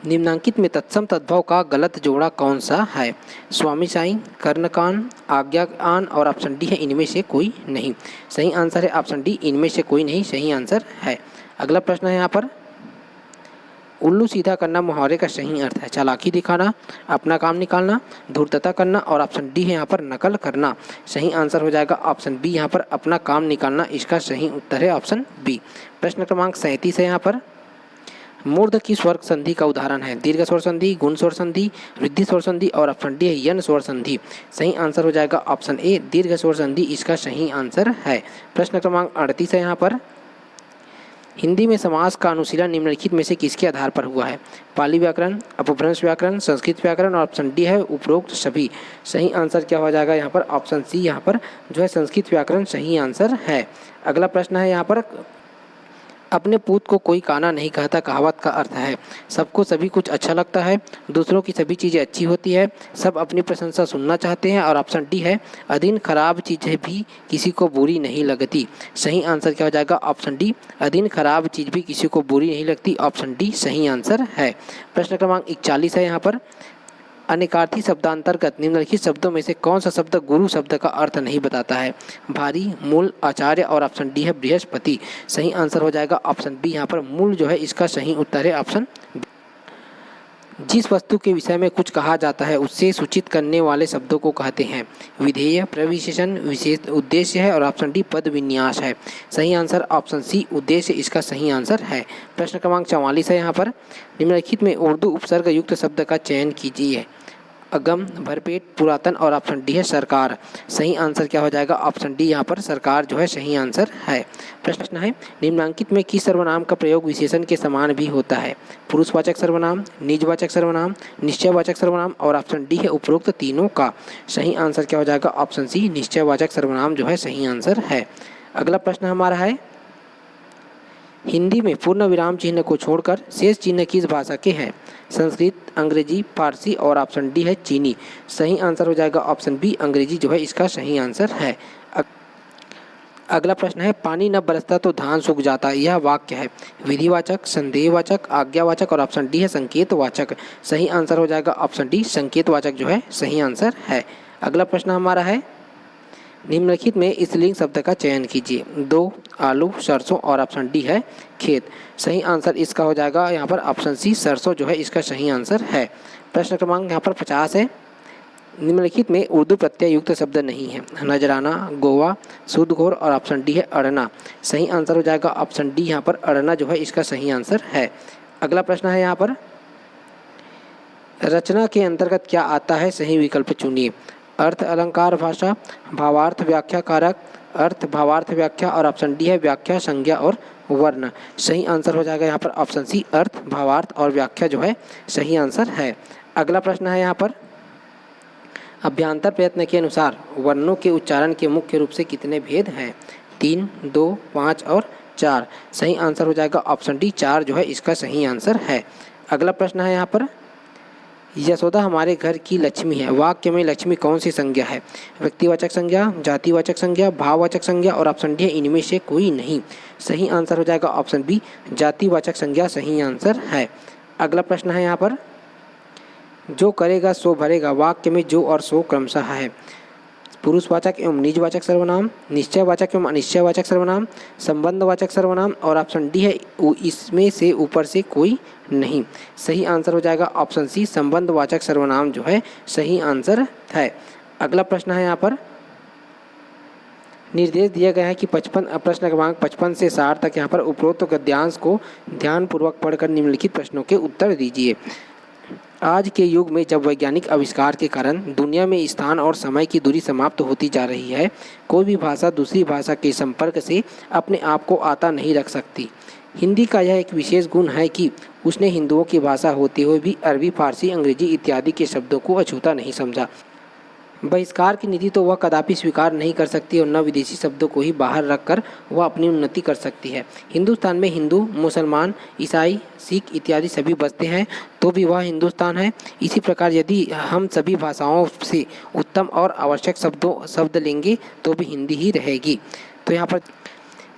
निम्नांकित में तत्सम तद्भव का गलत जोड़ा कौन सा है? स्वामी साईं, कर्णकान, आज्ञान और ऑप्शन डी है इनमें से कोई नहीं। सही आंसर है ऑप्शन डी, इनमें से कोई नहीं सही आंसर है। अगला प्रश्न है यहाँ पर, उल्लू सीधा करना मुहावरे का सही अर्थ है? चालाकी दिखाना, अपना काम निकालना, धूर्तता करना और ऑप्शन डी है यहाँ पर नकल करना। सही आंसर हो जाएगा ऑप्शन बी, यहाँ पर अपना काम निकालना इसका सही उत्तर है ऑप्शन बी। प्रश्न क्रमांक 37 है यहाँ पर, मूर्ध की स्वर संधि का उदाहरण है? दीर्घ स्वर संधि, गुण स्वर संधि, वृद्धि स्वर संधि और ऑप्शन डी है यन स्वर संधि। सही आंसर हो जाएगा ऑप्शन ए दीर्घ स्वर संधि, इसका सही आंसर है। प्रश्न क्रमांक 38 है यहाँ पर, हिंदी में समास का अनुशीलन निम्नलिखित में से किसके आधार पर हुआ है? पाली व्याकरण, अपभ्रंश व्याकरण, संस्कृत व्याकरण और ऑप्शन डी है उपरोक्त सभी। सही आंसर क्या हो जाएगा यहाँ पर? ऑप्शन सी यहाँ पर जो है संस्कृत व्याकरण सही आंसर है। अगला प्रश्न है यहाँ पर, अपने पूत को कोई काना नहीं कहता कहावत का अर्थ है? सबको सभी कुछ अच्छा लगता है, दूसरों की सभी चीज़ें अच्छी होती है, सब अपनी प्रशंसा सुनना चाहते हैं और ऑप्शन डी है अधीन खराब चीज़ें भी किसी को बुरी नहीं लगती। सही आंसर क्या हो जाएगा? ऑप्शन डी अधीन खराब चीज़ भी किसी को बुरी नहीं लगती, ऑप्शन डी सही आंसर है। प्रश्न क्रमांक 41 है यहाँ पर, अनेकार्थी शब्दांतर्गत निम्नलिखित शब्दों में से कौन सा शब्द गुरु शब्द का अर्थ नहीं बताता है? भारी, मूल, आचार्य और ऑप्शन डी है बृहस्पति। सही आंसर हो जाएगा ऑप्शन बी यहाँ पर मूल जो है इसका सही उत्तर है ऑप्शन। जिस वस्तु के विषय में कुछ कहा जाता है उससे सूचित करने वाले शब्दों को कहते हैं? विधेय, प्रविशेषण, विशेष उद्देश्य है और ऑप्शन डी पद विन्यास है। सही आंसर ऑप्शन सी उद्देश्य इसका सही आंसर है। प्रश्न क्रमांक 44 है यहाँ पर, निम्नलिखित में उर्दू उपसर्ग युक्त शब्द का चयन कीजिए। अगम, भरपेट, पुरातन और ऑप्शन डी है सरकार। सही आंसर क्या हो जाएगा? ऑप्शन डी यहाँ पर सरकार जो है सही आंसर है। प्रश्न है, निम्नांकित में किस सर्वनाम का प्रयोग विशेषण के समान भी होता है? पुरुषवाचक सर्वनाम, निजवाचक सर्वनाम, निश्चयवाचक सर्वनाम और ऑप्शन डी है उपरोक्त तीनों का। सही आंसर क्या हो जाएगा? ऑप्शन सी निश्चयवाचक सर्वनाम जो है सही आंसर है। अगला प्रश्न हमारा है, हिंदी में पूर्ण विराम चिन्ह को छोड़कर शेष चिन्ह किस भाषा के हैं? संस्कृत, अंग्रेजी, फारसी और ऑप्शन डी है चीनी। सही आंसर हो जाएगा ऑप्शन बी अंग्रेजी जो है इसका सही आंसर है। अगला प्रश्न है, पानी न बरसता तो धान सूख जाता, यह वाक्य है? विधिवाचक, संदेहवाचक, आज्ञावाचक और ऑप्शन डी है संकेतवाचक। सही आंसर हो जाएगा ऑप्शन डी संकेतवाचक जो है सही आंसर है। अगला प्रश्न हमारा है, निम्नलिखित में स्त्रीलिंग शब्द का चयन कीजिए। दो, आलू, सरसों और ऑप्शन डी है खेत। सही आंसर इसका हो जाएगा यहाँ पर ऑप्शन सी सरसों जो है इसका सही आंसर है। प्रश्न क्रमांक यहाँ पर 50 है, निम्नलिखित में उर्दू प्रत्यय युक्त शब्द नहीं है? नजराना, गोवा, सूदघोर और ऑप्शन डी है अड़ना। सही आंसर हो जाएगा ऑप्शन डी यहाँ पर अड़ना जो है इसका सही आंसर है। अगला प्रश्न है यहाँ पर, रचना के अंतर्गत क्या आता है? सही विकल्प चुनिए। अर्थ, अलंकार, भाषा, भावार्थ, व्याख्या कारक, अर्थ, भावार्थ, व्याख्या और ऑप्शन डी है व्याख्या, संज्ञा और वर्ण। सही आंसर हो जाएगा यहाँ पर ऑप्शन सी अर्थ, भावार्थ और व्याख्या जो है सही आंसर है। अगला प्रश्न है यहाँ पर, अभ्यांतर प्रयत्न के अनुसार वर्णों के उच्चारण के मुख्य रूप से कितने भेद हैं? 3, 2, 5 और 4। सही आंसर हो जाएगा ऑप्शन डी 4 जो है इसका सही आंसर है। अगला प्रश्न है यहाँ पर, यशोदा हमारे घर की लक्ष्मी है, वाक्य में लक्ष्मी कौन सी संज्ञा है? व्यक्तिवाचक संज्ञा, जातिवाचक संज्ञा, भाववाचक संज्ञा और ऑप्शन डी है इनमें से कोई नहीं। सही आंसर हो जाएगा ऑप्शन बी जातिवाचक संज्ञा सही आंसर है। अगला प्रश्न है यहाँ पर, जो करेगा सो भरेगा, वाक्य में जो और सो क्रमशः है? पुरुषवाचक एवं निजवाचक सर्वनाम, निश्चयवाचक एवं अनिश्चयवाचक सर्वनाम, संबंधवाचक सर्वनाम और ऑप्शन डी है इसमें से ऊपर से कोई नहीं। सही आंसर हो जाएगा ऑप्शन सी संबंधवाचक सर्वनाम जो है सही आंसर है। अगला प्रश्न है यहाँ पर, निर्देश दिया गया है कि 55 प्रश्न क्रमांक 55 से 60 तक यहाँ पर उपरोक्त गद्यांश को ध्यानपूर्वक पढ़कर निम्नलिखित प्रश्नों के उत्तर दीजिए। आज के युग में जब वैज्ञानिक आविष्कार के कारण दुनिया में स्थान और समय की दूरी समाप्त होती जा रही है, कोई भी भाषा दूसरी भाषा के संपर्क से अपने आप को आता नहीं रख सकती। हिंदी का यह एक विशेष गुण है कि उसने हिंदुओं की भाषा होते हुए भी अरबी, फारसी, अंग्रेजी इत्यादि के शब्दों को अछूता नहीं समझा। बहिष्कार की नीति तो वह कदापि स्वीकार नहीं कर सकती और न विदेशी शब्दों को ही बाहर रखकर वह अपनी उन्नति कर सकती है। हिंदुस्तान में हिंदू, मुसलमान, ईसाई, सिख इत्यादि सभी बसते हैं तो भी वह हिंदुस्तान है। इसी प्रकार यदि हम सभी भाषाओं से उत्तम और आवश्यक शब्द लेंगे तो भी हिंदी ही रहेगी। तो यहाँ पर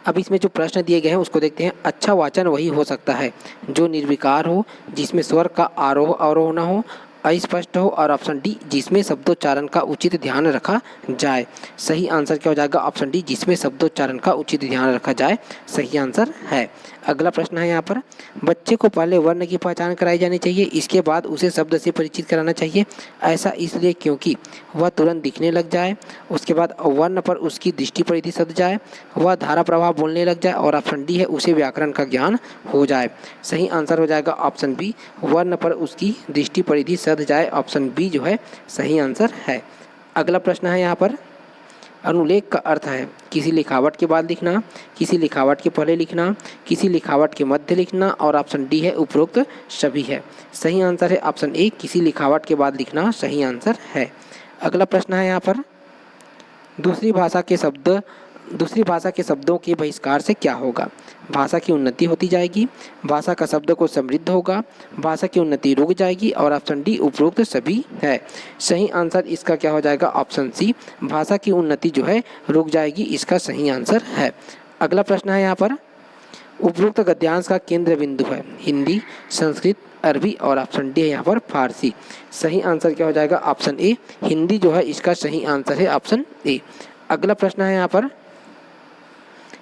अब इसमें जो प्रश्न दिए गए हैं उसको देखते हैं। अच्छा वाचन वही हो सकता है जो निर्विकार हो, जिसमें स्वर का आरोह अवरोह न हो अस्पष्ट हो और ऑप्शन डी जिसमें शब्दोच्चारण का उचित ध्यान रखा जाए। सही आंसर क्या हो जाएगा? ऑप्शन डी जिसमें शब्दोच्चारण का उचित ध्यान रखा जाए सही आंसर है। अगला प्रश्न है यहाँ पर, बच्चे को पहले वर्ण की पहचान कराई जानी चाहिए, इसके बाद उसे शब्द से परिचित कराना चाहिए। ऐसा इसलिए क्योंकि वह तुरंत दिखने लग जाए, उसके बाद वर्ण पर उसकी दृष्टि परिधि सध जाए, वह धारा प्रवाह बोलने लग जाए, और ऑप्शन डी है उसे व्याकरण का ज्ञान हो जाए। सही आंसर हो जाएगा ऑप्शन बी, वर्ण पर उसकी दृष्टि परिधि सध जाए। ऑप्शन बी जो है सही आंसर है। अगला प्रश्न है यहाँ पर, अनुलेख का अर्थ है किसी लिखावट के बाद लिखना, किसी लिखावट के पहले लिखना, किसी लिखावट के मध्य लिखना, और ऑप्शन डी है उपरोक्त सभी है। सही आंसर है ऑप्शन ए, किसी लिखावट के बाद लिखना सही आंसर है। अगला प्रश्न है यहाँ पर, दूसरी भाषा के शब्दों के बहिष्कार से क्या होगा? भाषा की उन्नति होती जाएगी, भाषा का शब्द को समृद्ध होगा, भाषा की उन्नति रुक जाएगी, और ऑप्शन डी उपरोक्त सभी है। सही आंसर इसका क्या हो जाएगा? ऑप्शन सी, भाषा की उन्नति जो है रुक जाएगी, इसका सही आंसर है। अगला प्रश्न है यहाँ पर, उपरोक्त गद्यांश का केंद्र बिंदु है हिंदी, संस्कृत, अरबी, और ऑप्शन डी है यहाँ पर फारसी। सही आंसर क्या हो जाएगा? ऑप्शन ए, हिंदी जो है इसका सही आंसर है ऑप्शन ए। अगला प्रश्न है यहाँ पर,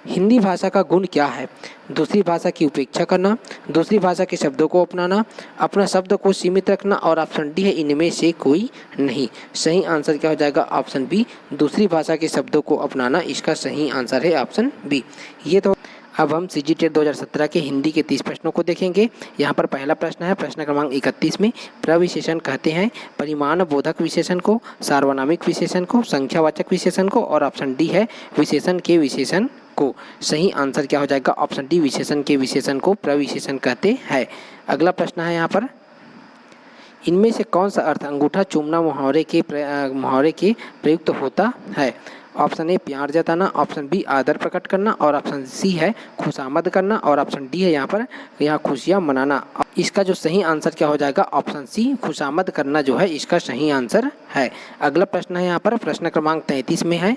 हिंदी भाषा का गुण क्या है? दूसरी भाषा की उपेक्षा करना, दूसरी भाषा के शब्दों को अपनाना, अपना शब्द को सीमित रखना, और ऑप्शन डी है इनमें से कोई नहीं। सही आंसर क्या हो जाएगा? ऑप्शन बी, दूसरी भाषा के शब्दों को अपनाना, इसका सही आंसर है ऑप्शन बी। ये तो अब हम सीजीटेट 2017 के हिंदी के 30 प्रश्नों को देखेंगे। यहाँ पर पहला प्रश्न है प्रश्न क्रमांक 31 में, प्रविशेषण कहते हैं परिमाण बोधक विशेषण को, सार्वनामिक विशेषण को, संख्यावाचक विशेषण को, और ऑप्शन डी है विशेषण के विशेषण को। सही आंसर क्या हो जाएगा? ऑप्शन डी, विशेषण के विशेषण को प्रविशेषण कहते हैं। अगला प्रश्न है यहाँ पर, इनमें से कौन सा अर्थ अंगूठा चूमना मुहावरे के प्रयुक्त होता है? ऑप्शन ए, प्यार जताना, ऑप्शन बी, आदर प्रकट करना, और ऑप्शन सी है खुशामद करना, और ऑप्शन डी है यहाँ खुशियाँ मनाना। इसका जो सही आंसर क्या हो जाएगा? ऑप्शन सी, खुशामद करना जो है इसका सही आंसर है। अगला प्रश्न है यहाँ पर प्रश्न क्रमांक 33 में है,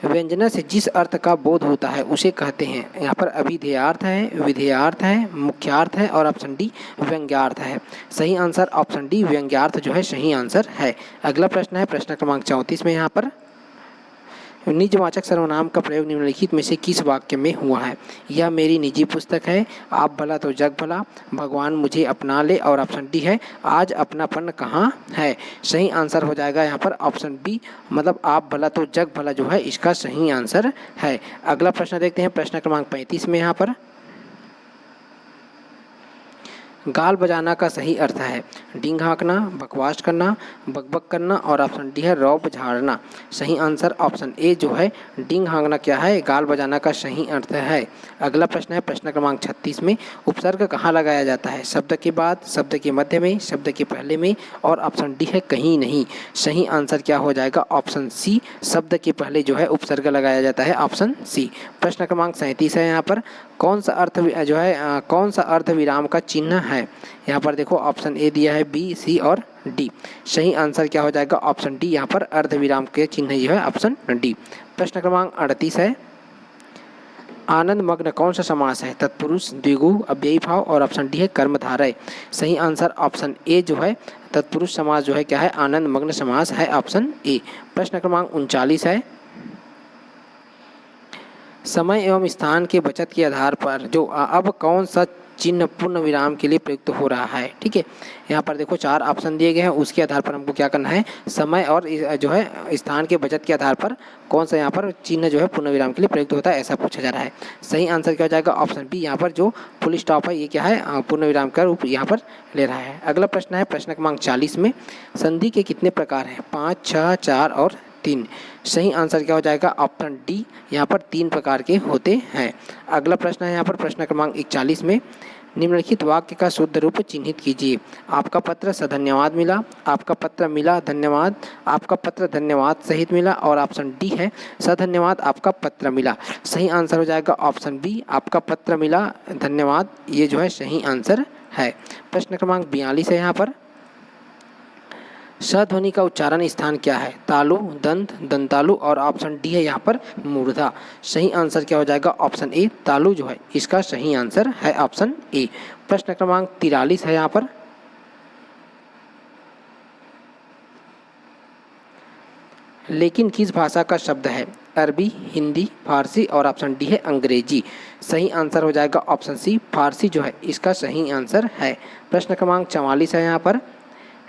व्यंजना से जिस अर्थ का बोध होता है उसे कहते हैं। यहाँ पर अभिधेयार्थ है, विधेयार्थ है, मुख्यार्थ है, और ऑप्शन डी व्यंग्यार्थ है। सही आंसर ऑप्शन डी, व्यंग्यार्थ जो है सही आंसर है। अगला प्रश्न है प्रश्न क्रमांक 34 में, यहाँ पर निजवाचक सर्वनाम का प्रयोग निम्नलिखित में से किस वाक्य में हुआ है? यह मेरी निजी पुस्तक है, आप भला तो जग भला, भगवान मुझे अपना ले, और ऑप्शन डी है आज अपनापन कहाँ है। सही आंसर हो जाएगा यहाँ पर ऑप्शन बी, मतलब आप भला तो जग भला जो है इसका सही आंसर है। अगला प्रश्न देखते हैं प्रश्न क्रमांक 35 में, यहाँ पर गाल बजाना का सही अर्थ है डींग हाँकना, बकवास करना, बकबक करना, और ऑप्शन डी है रौब झाड़ना। सही आंसर ऑप्शन ए जो है डींग हाँकना क्या है? गाल बजाना का सही अर्थ है। अगला प्रश्न है प्रश्न क्रमांक 36 में, उपसर्ग कहाँ लगाया जाता है? शब्द के बाद, शब्द के मध्य में, शब्द के पहले में, और ऑप्शन डी है कहीं नहीं। सही आंसर क्या हो जाएगा? ऑप्शन सी, शब्द के पहले जो है उपसर्ग लगाया जाता है, ऑप्शन सी। प्रश्न क्रमांक 37 है, यहाँ पर कौन सा अर्थ विराम का चिन्ह है? यहाँ पर देखो ऑप्शन ए दिया है, बी, सी और डी। सही आंसर क्या हो जाएगा? ऑप्शन डी, यहाँ पर अर्धविराम के चिन्ह जो है ऑप्शन डी। प्रश्न क्रमांक 38 है, आनंद मग्न कौन सा समास है? तत्पुरुष, द्विगु, अव्ययी भाव, और ऑप्शन डी है कर्मधारय। सही आंसर ऑप्शन ए जो है तत्पुरुष समास जो है क्या है? आनंद मग्न समास है, ऑप्शन ए। प्रश्न क्रमांक 39 है, समय एवं स्थान के बचत के आधार पर जो अब कौन सा चिन्ह पूर्ण विराम के लिए प्रयुक्त हो रहा है? ठीक है, यहाँ पर देखो 4 ऑप्शन दिए गए हैं, उसके आधार पर हमको क्या करना है? समय और जो है स्थान के बचत के आधार पर कौन सा यहाँ पर चिन्ह जो है पूर्ण विराम के लिए प्रयुक्त होता है, ऐसा पूछा जा रहा है। सही आंसर क्या हो जाएगा? ऑप्शन बी, यहाँ पर जो फुल स्टॉप है ये क्या है? पूर्ण विराम का रूप यहाँ पर ले रहा है। अगला प्रश्न है प्रश्न क्रमांक 40 में, संधि के कितने प्रकार हैं? 5, 6, 4 और 3। सही आंसर क्या हो जाएगा? ऑप्शन डी, यहाँ पर 3 प्रकार के होते हैं। अगला प्रश्न है यहाँ पर प्रश्न क्रमांक 41 में, निम्नलिखित वाक्य का शुद्ध रूप चिन्हित कीजिए। आपका पत्र सधन्यवाद मिला, आपका पत्र मिला धन्यवाद, आपका पत्र धन्यवाद सहित मिला, और ऑप्शन डी है सधन्यवाद आपका पत्र मिला। सही आंसर हो जाएगा ऑप्शन बी, आपका पत्र मिला धन्यवाद, ये जो है सही आंसर है। प्रश्न क्रमांक 42 है, यहाँ पर स ध्वनि का उच्चारण स्थान क्या है? तालु, दंत, दंतालु, और ऑप्शन डी है यहाँ पर मूर्धा। सही आंसर क्या हो जाएगा? ऑप्शन ए, तालु जो है इसका सही आंसर है, ऑप्शन ए। प्रश्न क्रमांक 43 है, यहाँ पर लेकिन किस भाषा का शब्द है? अरबी, हिंदी, फारसी और ऑप्शन डी है अंग्रेजी। सही आंसर हो जाएगा ऑप्शन सी, फारसी जो है इसका सही आंसर है। प्रश्न क्रमांक 44 है यहाँ पर,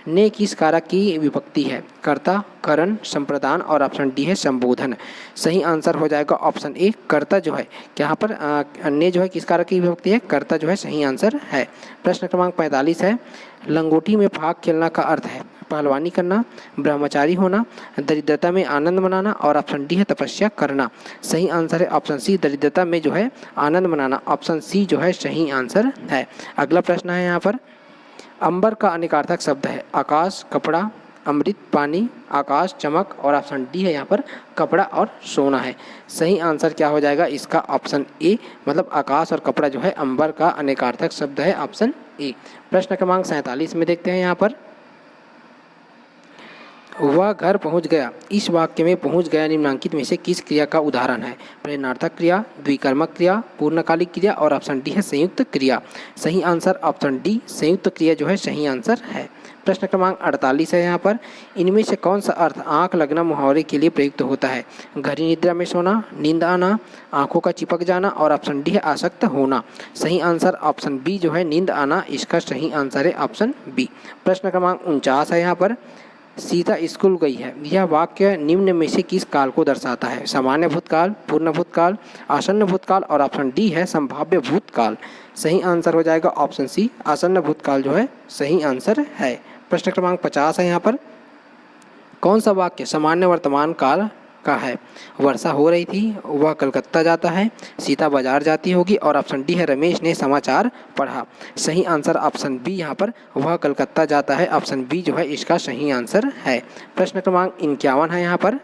ने किस कारक की विभक्ति है? कर्ता, करण, संप्रदान और ऑप्शन डी है संबोधन। सही आंसर हो जाएगा ऑप्शन ए, कर्ता जो है। यहाँ पर ने जो है किस कारक की विभक्ति है? कर्ता जो है सही आंसर है। प्रश्न क्रमांक 45 है, लंगोटी में फाग खेलना का अर्थ है? पहलवानी करना, ब्रह्मचारी होना, दरिद्रता में आनंद मनाना और ऑप्शन डी है तपस्या करना। सही आंसर है ऑप्शन सी, दरिद्रता में जो है आनंद मनाना। ऑप्शन सी जो है सही आंसर है। अगला प्रश्न है यहाँ पर, अंबर का अनेकार्थक शब्द है? आकाश, कपड़ा, अमृत, पानी, आकाश, चमक और ऑप्शन डी है यहाँ पर कपड़ा और सोना है। सही आंसर क्या हो जाएगा इसका? ऑप्शन ए, मतलब आकाश और कपड़ा जो है अंबर का अनेकार्थक शब्द है, ऑप्शन ए। प्रश्न क्रमांक 47 में देखते हैं यहाँ पर, वह घर पहुंच गया, इस वाक्य में पहुंच गया निम्नलिखित में से किस क्रिया का उदाहरण है? प्रेरणार्थक क्रिया, द्विकर्मक क्रिया, पूर्णकालिक क्रिया और ऑप्शन डी है संयुक्त क्रिया। सही आंसर ऑप्शन डी, संयुक्त क्रिया जो है सही आंसर है। प्रश्न क्रमांक 48 है यहाँ पर, इनमें से कौन सा अर्थ आंख लगना मुहावरे के लिए प्रयुक्त होता है? गहरी निद्रा में सोना, नींद आना, आंखों का चिपक जाना और ऑप्शन डी है आसक्त होना। सही आंसर ऑप्शन बी जो है नींद आना, इसका सही आंसर है ऑप्शन बी। प्रश्न क्रमांक 49 है यहाँ पर, सीता स्कूल गई है, यह वाक्य निम्न में से किस काल को दर्शाता है? सामान्य भूतकाल, पूर्ण भूतकाल, आसन्न भूतकाल और ऑप्शन डी है संभाव्य भूतकाल। सही आंसर हो जाएगा ऑप्शन सी, आसन्न भूतकाल जो है सही आंसर है। प्रश्न क्रमांक 50 है यहाँ पर, कौन सा वाक्य सामान्य वर्तमान काल का है? वर्षा हो रही थी, वह कलकत्ता जाता है, सीता बाजार जाती होगी और ऑप्शन डी है रमेश ने समाचार पढ़ा। सही आंसर ऑप्शन बी यहाँ पर वह कलकत्ता जाता है, ऑप्शन बी जो है इसका सही आंसर है। प्रश्न क्रमांक 51 है यहाँ पर,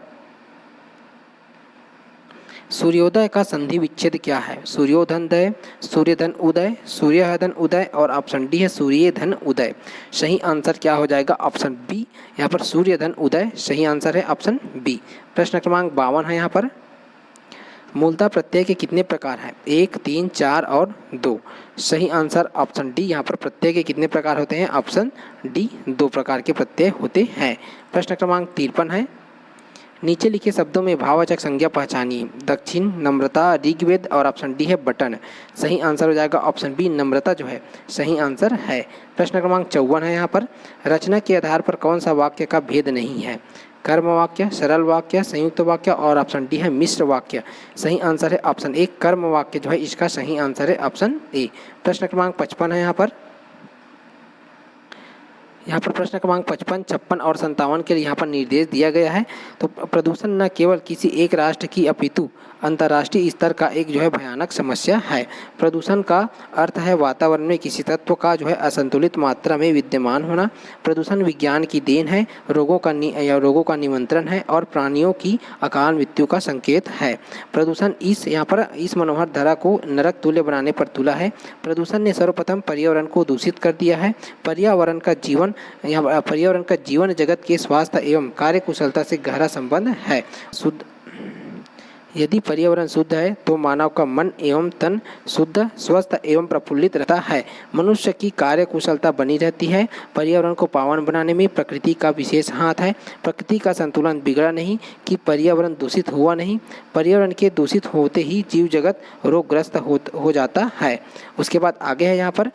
सूर्योदय का संधि विच्छेद क्या है? सूर्योधनोदय, सूर्यधन उदय, सूर्यधन उदय और ऑप्शन डी है सूर्यधन उदय। सही आंसर क्या हो जाएगा? ऑप्शन बी, यहाँ पर सूर्यधन उदय सही आंसर है, ऑप्शन बी। प्रश्न क्रमांक 52 है यहाँ पर, मूलतः प्रत्यय के कितने प्रकार हैं? 1, 3, 4 और 2। सही आंसर ऑप्शन डी, यहाँ पर प्रत्यय के कितने प्रकार होते हैं? ऑप्शन डी, 2 प्रकार के प्रत्यय होते हैं। प्रश्न क्रमांक 53 है, नीचे लिखे शब्दों में भाववाचक संज्ञा पहचानिए। दक्षिण, नम्रता, ऋग्वेद और ऑप्शन डी है बटन। सही आंसर हो जाएगा ऑप्शन बी, नम्रता जो है सही आंसर है। प्रश्न क्रमांक 54 है यहाँ पर, रचना के आधार पर कौन सा वाक्य का भेद नहीं है? कर्म वाक्य, सरल वाक्य, संयुक्त वाक्य और ऑप्शन डी है मिश्र वाक्य। सही आंसर है ऑप्शन ए, कर्म वाक्य जो है इसका सही आंसर है ऑप्शन ए। प्रश्न क्रमांक 55 है यहाँ पर प्रश्न क्रमांक 55, 56 और 57 के लिए यहाँ पर निर्देश दिया गया है। तो प्रदूषण न केवल किसी एक राष्ट्र की अपितु अंतर्राष्ट्रीय स्तर का एक जो है भयानक समस्या है। प्रदूषण का अर्थ है वातावरण में किसी तत्व का जो है असंतुलित मात्रा में विद्यमान होना। प्रदूषण विज्ञान की देन है, रोगों का निमंत्रण है और प्राणियों की अकाल मृत्यु का संकेत है। प्रदूषण यहाँ पर इस मनोहर धरा को नरक तुल्य बनाने पर तुला है। प्रदूषण ने सर्वप्रथम पर्यावरण को दूषित कर दिया है। पर्यावरण का जीवन जगत के स्वास्थ्य एवं कार्यकुशलता से गहरा संबंध है। यदि पर्यावरण शुद्ध है तो मानव का मन एवं तन शुद्ध, स्वस्थ एवं प्रफुल्लित रहता है। मनुष्य की कार्यकुशलता बनी रहती है। पर्यावरण को पावन बनाने में प्रकृति का विशेष हाथ है। प्रकृति का संतुलन बिगड़ा नहीं कि पर्यावरण दूषित हुआ नहीं। पर्यावरण के दूषित होते ही जीव जगत रोगग्रस्त हो जाता है। उसके बाद आगे है यहाँ पर,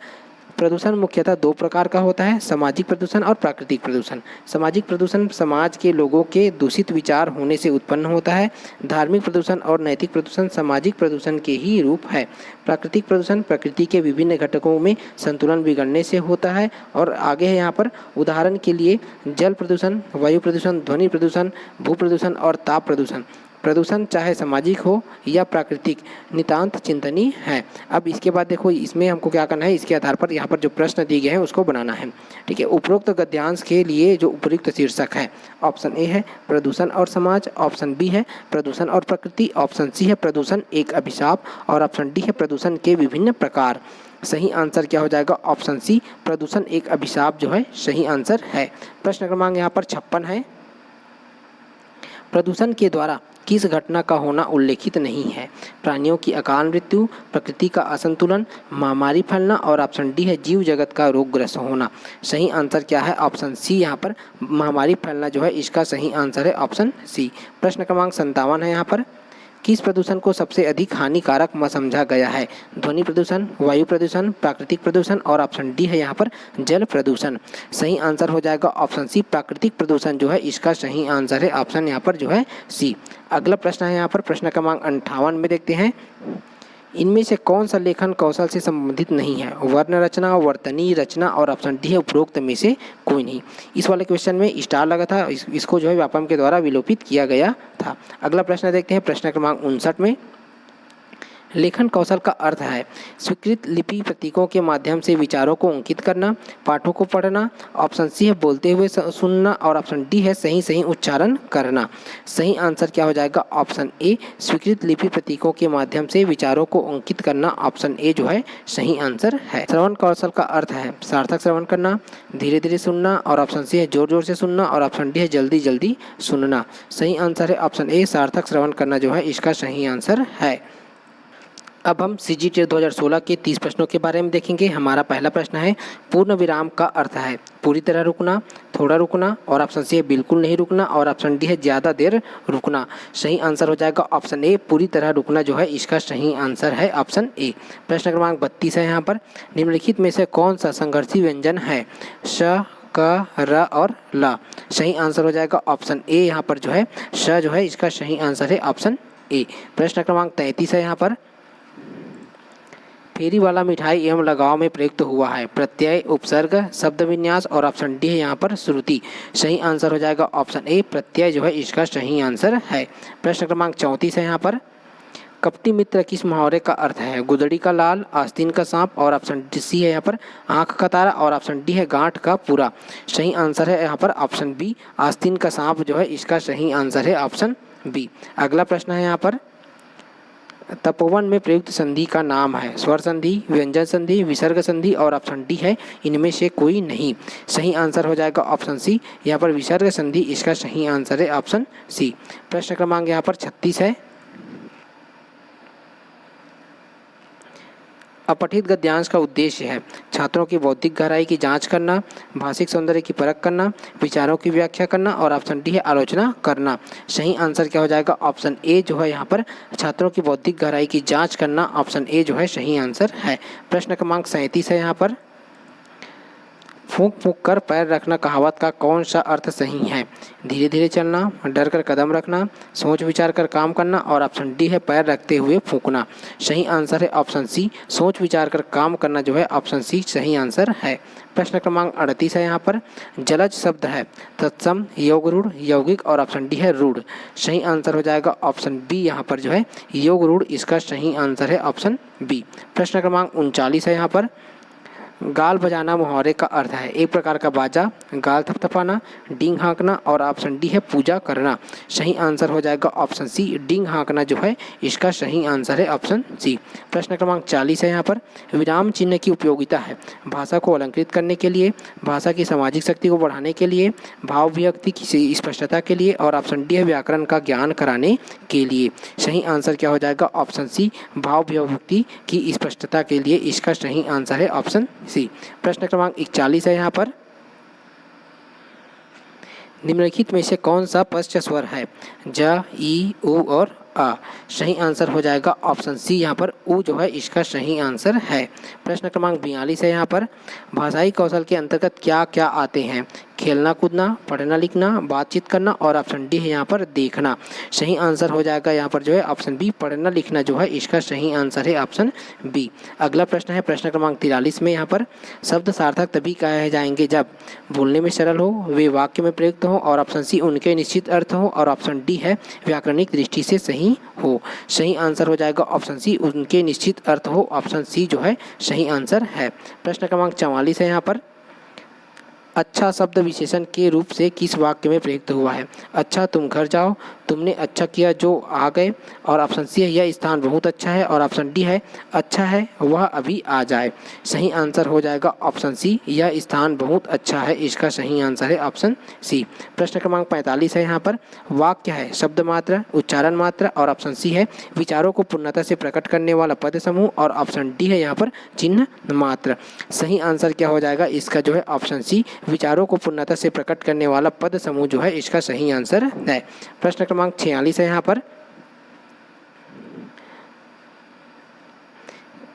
प्रदूषण मुख्यतः 2 प्रकार का होता है, सामाजिक प्रदूषण और प्राकृतिक प्रदूषण। सामाजिक प्रदूषण समाज के लोगों के दूषित विचार होने से उत्पन्न होता है। धार्मिक प्रदूषण और नैतिक प्रदूषण सामाजिक प्रदूषण के ही रूप है। प्राकृतिक प्रदूषण प्रकृति के विभिन्न घटकों में संतुलन बिगड़ने से होता है। और आगे है यहाँ पर, उदाहरण के लिए जल प्रदूषण, वायु प्रदूषण, ध्वनि प्रदूषण, भू प्रदूषण और ताप प्रदूषण। प्रदूषण चाहे सामाजिक हो या प्राकृतिक नितांत चिंतनीय है। अब इसके बाद देखो इसमें हमको क्या करना है, इसके आधार पर यहाँ पर जो प्रश्न दिए गए हैं उसको बनाना है। ठीक है, उपरोक्त गद्यांश के लिए जो उपयुक्त शीर्षक है, ऑप्शन ए है प्रदूषण और समाज, ऑप्शन बी है प्रदूषण और प्रकृति, ऑप्शन सी है प्रदूषण एक अभिशाप और ऑप्शन डी है प्रदूषण के विभिन्न प्रकार। सही आंसर क्या हो जाएगा? ऑप्शन सी, प्रदूषण एक अभिशाप जो है सही आंसर है। प्रश्न क्रमांक यहाँ पर 56 है, प्रदूषण के द्वारा किस घटना का होना उल्लेखित नहीं है? प्राणियों की अकाल मृत्यु, प्रकृति का असंतुलन, महामारी फैलना और ऑप्शन डी है जीव जगत का रोगग्रस्त होना। सही आंसर क्या है? ऑप्शन सी यहाँ पर महामारी फैलना जो है इसका सही आंसर है ऑप्शन सी। प्रश्न क्रमांक 57 है यहाँ पर, किस प्रदूषण को सबसे अधिक हानिकारक समझा गया है? ध्वनि प्रदूषण, वायु प्रदूषण, प्राकृतिक प्रदूषण और ऑप्शन डी है यहाँ पर जल प्रदूषण। सही आंसर हो जाएगा ऑप्शन सी, प्राकृतिक प्रदूषण जो है इसका सही आंसर है ऑप्शन यहाँ पर जो है सी। अगला प्रश्न है यहाँ पर प्रश्न क्रमांक 58 में देखते हैं, इनमें से कौन सा लेखन कौशल से संबंधित नहीं है? वर्ण रचना, वर्तनी रचना और ऑप्शन डी है उपरोक्त में से कोई नहीं। इस वाले क्वेश्चन में स्टार लगा था, इसको जो है व्यापम के द्वारा विलोपित किया गया था। अगला प्रश्न देखते हैं प्रश्न क्रमांक 59 में, लेखन कौशल का अर्थ है स्वीकृत लिपि प्रतीकों के माध्यम से विचारों को अंकित करना, पाठों को पढ़ना, ऑप्शन सी है बोलते हुए सुनना और ऑप्शन डी है सही सही उच्चारण करना। सही आंसर क्या हो जाएगा? ऑप्शन ए, स्वीकृत लिपि प्रतीकों के माध्यम से विचारों को अंकित करना, ऑप्शन ए जो है सही आंसर है। श्रवण कौशल का अर्थ है सार्थक श्रवण करना, धीरे धीरे सुनना और ऑप्शन सी है जोर जोर से सुनना और ऑप्शन डी है जल्दी जल्दी सुनना। सही आंसर है ऑप्शन ए, सार्थक श्रवण करना जो है इसका सही आंसर है। अब हम CGT 2016 के 30 प्रश्नों के बारे में देखेंगे। हमारा पहला प्रश्न है, पूर्ण विराम का अर्थ है पूरी तरह रुकना, थोड़ा रुकना और ऑप्शन सी है बिल्कुल नहीं रुकना और ऑप्शन डी है ज़्यादा देर रुकना। सही आंसर हो जाएगा ऑप्शन ए, पूरी तरह रुकना जो है इसका सही आंसर है ऑप्शन ए। प्रश्न क्रमांक 32 है यहाँ पर, निम्नलिखित में से कौन सा संघर्षी व्यंजन है? श, क, र और ल। सही आंसर हो जाएगा ऑप्शन ए, यहाँ पर जो है श जो है इसका सही आंसर है ऑप्शन ए। प्रश्न क्रमांक 33 है यहाँ पर, फेरी वाला मिठाई एवं लगाव में प्रयुक्त हुआ है प्रत्यय, उपसर्ग, शब्द विन्यास और ऑप्शन डी है यहाँ पर श्रुति। सही आंसर हो जाएगा ऑप्शन ए, प्रत्यय जो है इसका सही आंसर है। प्रश्न क्रमांक 34 है यहाँ पर, कपटी मित्र किस मुहावरे का अर्थ है? गुदड़ी का लाल, आस्तीन का सांप और ऑप्शन सी है यहाँ पर आंख का तारा और ऑप्शन डी है गांठ का पूरा। सही आंसर है यहाँ पर ऑप्शन बी, आस्तीन का सांप जो है इसका सही आंसर है ऑप्शन बी। अगला प्रश्न है यहाँ पर, तपोवन में प्रयुक्त संधि का नाम है स्वर संधि, व्यंजन संधि, विसर्ग संधि और ऑप्शन डी है इनमें से कोई नहीं। सही आंसर हो जाएगा ऑप्शन सी, यहाँ पर विसर्ग संधि इसका सही आंसर है ऑप्शन सी। प्रश्न क्रमांक यहाँ पर 36 है, अपठित गद्यांश का उद्देश्य है छात्रों की बौद्धिक गहराई की जांच करना, भाषिक सौंदर्य की परख करना, विचारों की व्याख्या करना और ऑप्शन डी है आलोचना करना। सही आंसर क्या हो जाएगा? ऑप्शन ए जो है यहाँ पर छात्रों की बौद्धिक गहराई की जांच करना, ऑप्शन ए जो है सही आंसर है। प्रश्न क्रमांक 37 है यहाँ पर, फूंक फूंक कर पैर रखना कहावत का कौन सा अर्थ सही है? धीरे धीरे चलना, डर कर कदम रखना, सोच विचार कर काम करना और ऑप्शन डी है पैर रखते हुए फूंकना। सही आंसर है ऑप्शन सी, सोच विचार कर काम करना जो है ऑप्शन सी सही आंसर है। प्रश्न क्रमांक 38 है यहाँ पर, जलज शब्द है तत्सम, योग रूढ़, यौगिक और ऑप्शन डी है रूढ़। सही आंसर हो जाएगा ऑप्शन बी, यहाँ पर जो है योग रूढ़ इसका सही आंसर है ऑप्शन बी। प्रश्न क्रमांक 39 है यहाँ पर, गाल बजाना मुहावरे का अर्थ है एक प्रकार का बाजा, गाल थपथपाना, डींग हाँकना और ऑप्शन डी है पूजा करना। सही आंसर हो जाएगा ऑप्शन सी, डींग हाँकना जो है इसका सही आंसर है ऑप्शन सी। प्रश्न क्रमांक 40 है यहाँ पर, विराम चिन्ह की उपयोगिता है भाषा को अलंकृत करने के लिए, भाषा की सामाजिक शक्ति को बढ़ाने के लिए, भाव अभिव्यक्ति की स्पष्टता के लिए और ऑप्शन डी है व्याकरण का ज्ञान कराने के लिए। सही आंसर क्या हो जाएगा? ऑप्शन सी, भाव अभिव्यक्ति की स्पष्टता के लिए इसका सही आंसर है ऑप्शन सी। प्रश्न क्रमांक 41 है यहाँ पर, निम्नलिखित में से कौन सा पश्च स्वर है? ज, ई, उ और आ। सही आंसर हो जाएगा ऑप्शन सी, यहाँ पर उ जो है इसका सही आंसर है। प्रश्न क्रमांक 42 है यहाँ पर, भाषाई कौशल के अंतर्गत क्या क्या आते हैं? खेलना कूदना, पढ़ना लिखना, बातचीत करना और ऑप्शन डी है यहाँ पर देखना। सही आंसर हो जाएगा यहाँ पर जो है ऑप्शन बी, पढ़ना लिखना जो है इसका सही आंसर है ऑप्शन बी। अगला प्रश्न है प्रश्न क्रमांक 43 में यहाँ पर, शब्द सार्थक तभी कहे जाएंगे जब बोलने में सरल हो, वे वाक्य में प्रयुक्त हो और ऑप्शन सी उनके निश्चित अर्थ हो और ऑप्शन डी है व्याकरणिक दृष्टि से सही हो। सही आंसर हो जाएगा ऑप्शन सी, उनके निश्चित अर्थ हो, ऑप्शन सी जो है सही आंसर है। प्रश्न क्रमांक 44 है यहाँ पर, अच्छा शब्द विशेषण के रूप से किस वाक्य में प्रयुक्त हुआ है? अच्छा तुम घर जाओ, तुमने अच्छा किया जो आ गए, और ऑप्शन सी है यह स्थान बहुत अच्छा है, और ऑप्शन डी है अच्छा है वह अभी आ जाए। सही आंसर हो जाएगा ऑप्शन सी, यह स्थान बहुत अच्छा है, इसका सही आंसर है ऑप्शन सी। प्रश्न क्रमांक 45 है यहाँ पर, वाक्य है शब्द मात्रा, उच्चारण मात्रा, और ऑप्शन सी है विचारों को पूर्णता से प्रकट करने वाला पद समूह, और ऑप्शन डी है यहाँ पर चिन्ह मात्र। सही आंसर क्या हो जाएगा इसका जो है ऑप्शन सी, विचारों को पूर्णता से प्रकट करने वाला पद समूह जो है इसका सही आंसर है। प्रश्न क्रमांक 46 है यहाँ पर,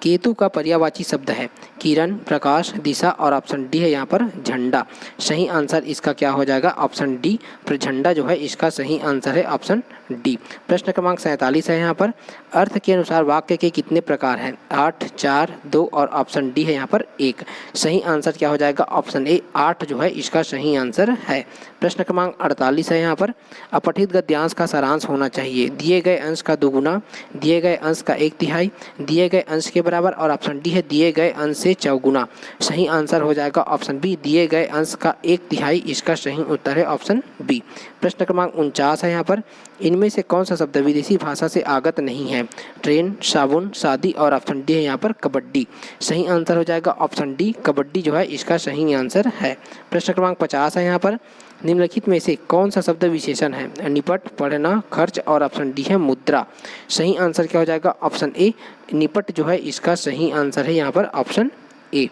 केतु का पर्यायवाची शब्द है किरण, प्रकाश, दिशा, और ऑप्शन डी है यहाँ पर झंडा। सही आंसर इसका क्या हो जाएगा ऑप्शन डी, पर झंडा जो है इसका सही आंसर है ऑप्शन डी। प्रश्न क्रमांक 47 है यहाँ पर, अर्थ के अनुसार वाक्य के कितने प्रकार हैं? 8, 4, 2, और ऑप्शन डी है यहाँ पर 1। सही आंसर क्या हो जाएगा ऑप्शन ए, 8 जो है इसका सही आंसर है। प्रश्न क्रमांक 48 है यहाँ पर, अपठित गद्यांश का सारांश होना चाहिए दिए गए अंश का दोगुना, दिए गए अंश का 1/3, दिए गए अंश के बराबर, और ऑप्शन डी है दिए गए अंश से चौगुना। सही आंसर हो जाएगा ऑप्शन बी, दिए गए अंश का 1/3, इसका सही उत्तर है ऑप्शन बी। प्रश्न क्रमांक 49 है यहाँ पर, इनमें से कौन सा शब्द विदेशी भाषा से आगत नहीं है? ट्रेन, साबुन, शादी, और ऑप्शन डी है यहाँ पर कबड्डी। सही आंसर हो जाएगा ऑप्शन डी, कबड्डी जो है इसका सही आंसर है। प्रश्न क्रमांक 50 है यहाँ पर, निम्नलिखित में से कौन सा शब्द विशेषण है? निपट, पढ़ना, खर्च, और ऑप्शन डी है मुद्रा। सही आंसर क्या हो जाएगा ऑप्शन ए, निपट जो है इसका सही आंसर है यहाँ पर ऑप्शन ए।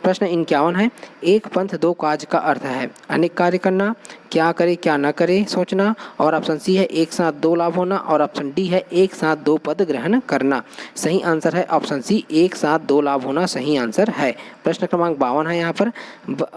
प्रश्न 51 है, एक पंथ दो काज का अर्थ है अनेक कार्य करना, क्या करे क्या न करे सोचना, और ऑप्शन सी है एक साथ दो लाभ होना, और ऑप्शन डी है एक साथ दो पद ग्रहण करना। सही आंसर है ऑप्शन सी, एक साथ दो लाभ होना सही आंसर है। प्रश्न क्रमांक 52 है यहाँ पर,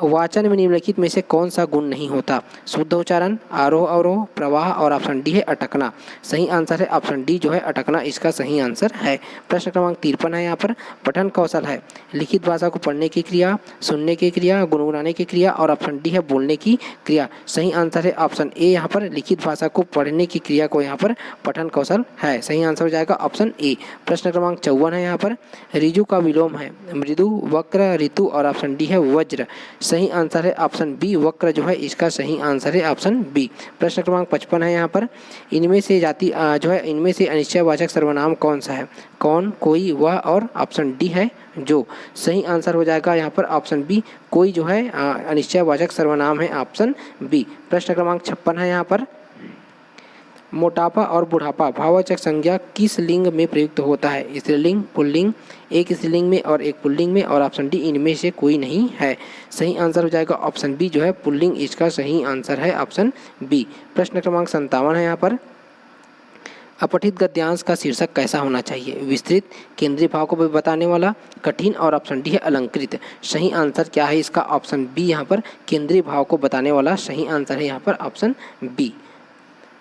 वाचन में निम्नलिखित में से कौन सा गुण नहीं होता? शुद्ध उच्चारण, आरोह अवरोह, प्रवाह, और ऑप्शन डी है अटकना। सही आंसर है ऑप्शन डी जो है अटकना, इसका सही आंसर है। प्रश्न क्रमांक 53 है यहाँ पर, पठन कौशल है लिखित भाषा को पढ़ने की क्रिया, सुनने की क्रिया, गुनगुनाने की क्रिया, और ऑप्शन डी है बोलने की क्रिया। सही आंसर है ऑप्शन ए, यहाँ पर लिखित भाषा को पढ़ने की क्रिया को यहाँ पर पठन कौशल है। सही आंसर हो जाएगा ऑप्शन ए। प्रश्न क्रमांक 54 है यहाँ पर, ऋजु का विलोम है मृदु, वक्र, ऋतु, और ऑप्शन डी है वज्र। सही आंसर है ऑप्शन बी, वक्र जो है इसका सही आंसर है ऑप्शन बी। प्रश्न क्रमांक 55 है यहाँ पर, इनमें से जाति जो है इनमें से अनिश्चयवाचक सर्वनाम कौन सा है? कौन, कोई, वह, और ऑप्शन डी है जो। सही आंसर हो जाएगा यहाँ पर ऑप्शन बी, कोई जो है अनिश्चयवाचक सर्वनाम है ऑप्शन बी। प्रश्न क्रमांक 56 है यहाँ पर, मोटापा और बुढ़ापा भाववाचक संज्ञा किस लिंग में प्रयुक्त होता है? स्त्रीलिंग, पुल्लिंग, एक स्त्रीलिंग में और एक पुल्लिंग में, और ऑप्शन डी इनमें से कोई नहीं है। सही आंसर हो जाएगा ऑप्शन बी जो है पुल्लिंग, इसका सही आंसर है ऑप्शन बी। प्रश्न क्रमांक 57 है यहाँ पर, अपठित गद्यांश का शीर्षक कैसा होना चाहिए? विस्तृत, केंद्रीय भाव को बताने वाला, कठिन, और ऑप्शन डी है अलंकृत। सही आंसर क्या है इसका ऑप्शन बी, यहाँ पर केंद्रीय भाव को बताने वाला सही आंसर है यहाँ पर ऑप्शन बी।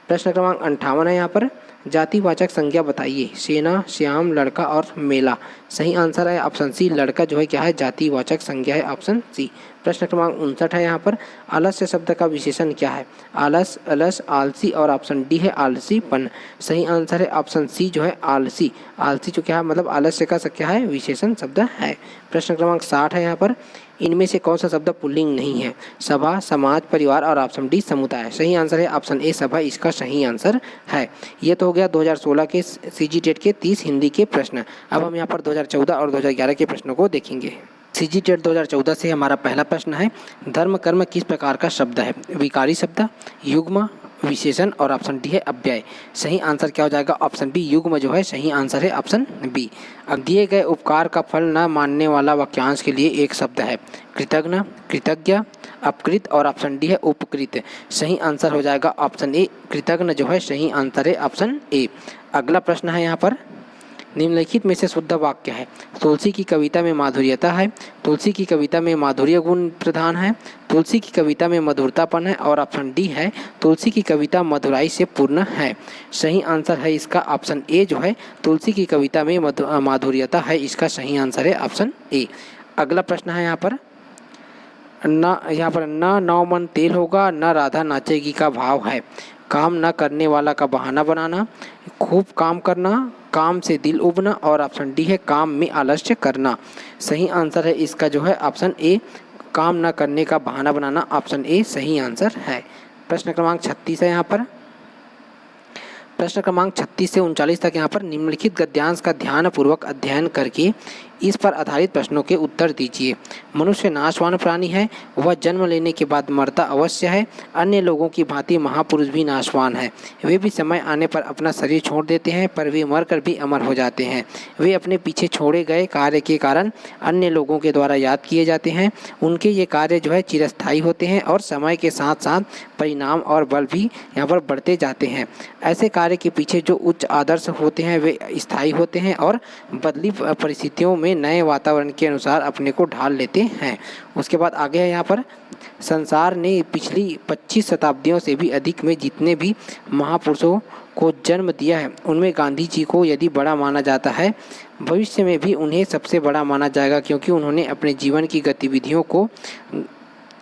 प्रश्न क्रमांक 58 है यहाँ पर, जातिवाचक संज्ञा बताइए सेना, श्याम, लड़का और मेला। सही आंसर है ऑप्शन सी, लड़का जो है क्या है जातिवाचक संज्ञा है ऑप्शन सी। प्रश्न क्रमांक 59 है यहाँ पर, आलस्य शब्द का विशेषण क्या है? आलस, अलस, आलसी, और ऑप्शन डी है आलसीपन। सही आंसर है ऑप्शन सी जो है आलसी। आलसी जो क्या है मतलब आलस्य का क्या है विशेषण शब्द है। प्रश्न क्रमांक 60 है यहाँ पर, इनमें से कौन सा शब्द पुल्लिंग नहीं है? सभा, समाज, परिवार, और ऑप्शन डी समुदाय। सही आंसर है ऑप्शन ए सभा, इसका सही आंसर है। ये तो हो गया 2016 के सीजी टेट के 30 हिंदी के प्रश्न। अब हम यहाँ पर 2014 और 2011 के प्रश्नों को देखेंगे। सीजी टेट 2014 से हमारा पहला प्रश्न है, धर्म कर्म किस प्रकार का शब्द है? विकारी शब्द, युग्म, विशेषण, और ऑप्शन डी है अव्यय। सही आंसर क्या हो जाएगा ऑप्शन बी, युग्म जो है सही आंसर है ऑप्शन बी। अब दिए गए उपकार का फल न मानने वाला वाक्यांश के लिए एक शब्द है कृतज्ञ, कृतज्ञ, अपकृत, और ऑप्शन डी है उपकृत। सही आंसर हो जाएगा ऑप्शन ए, कृतज्ञ जो है सही आंसर है ऑप्शन ए। अगला प्रश्न है यहाँ पर, निम्नलिखित में से शुद्ध वाक्य है? तुलसी की कविता में माधुर्यता है, तुलसी की कविता में माधुर्य गुण प्रधान है, तुलसी की कविता में मधुरतापन है, और ऑप्शन डी है तुलसी की कविता मधुराई से पूर्ण है। सही आंसर है इसका ऑप्शन ए जो है तुलसी की कविता में माधुर्यता है, इसका सही आंसर है ऑप्शन ए। अगला प्रश्न है यहाँ पर, न नौ मन तेल होगा न राधा नाचेगी का भाव है। काम न करने वाला का बहाना बनाना, खूब काम करना, काम से दिल उबना, और ऑप्शन डी है काम में आलस्य करना। सही आंसर है इसका जो है ऑप्शन ए, काम न करने का बहाना बनाना, ऑप्शन ए सही आंसर है। प्रश्न क्रमांक 36 है यहाँ पर। प्रश्न क्रमांक 36 से 39 तक यहाँ पर निम्नलिखित गद्यांश का ध्यानपूर्वक अध्ययन करके इस पर आधारित प्रश्नों के उत्तर दीजिए। मनुष्य नाशवान प्राणी है, वह जन्म लेने के बाद मरता अवश्य है। अन्य लोगों की भांति महापुरुष भी नाशवान है, वे भी समय आने पर अपना शरीर छोड़ देते हैं, पर वे मरकर भी अमर हो जाते हैं। वे अपने पीछे छोड़े गए कार्य के कारण अन्य लोगों के द्वारा याद किए जाते हैं। उनके ये कार्य जो है चिरस्थायी होते हैं और समय के साथ साथ परिणाम और बल भी यहाँ पर बढ़ते जाते हैं। ऐसे कार्य के पीछे जो उच्च आदर्श होते हैं वे स्थायी होते हैं और बदली परिस्थितियों में नए वातावरण के अनुसार अपने को ढाल लेते हैं। उसके बाद आगे है यहाँ पर, संसार ने पिछली 25 शताब्दियों से भी अधिक में जितने भी महापुरुषों को जन्म दिया है उनमें गांधी जी को यदि बड़ा माना जाता है, भविष्य में भी उन्हें सबसे बड़ा माना जाएगा, क्योंकि उन्होंने अपने जीवन की गतिविधियों को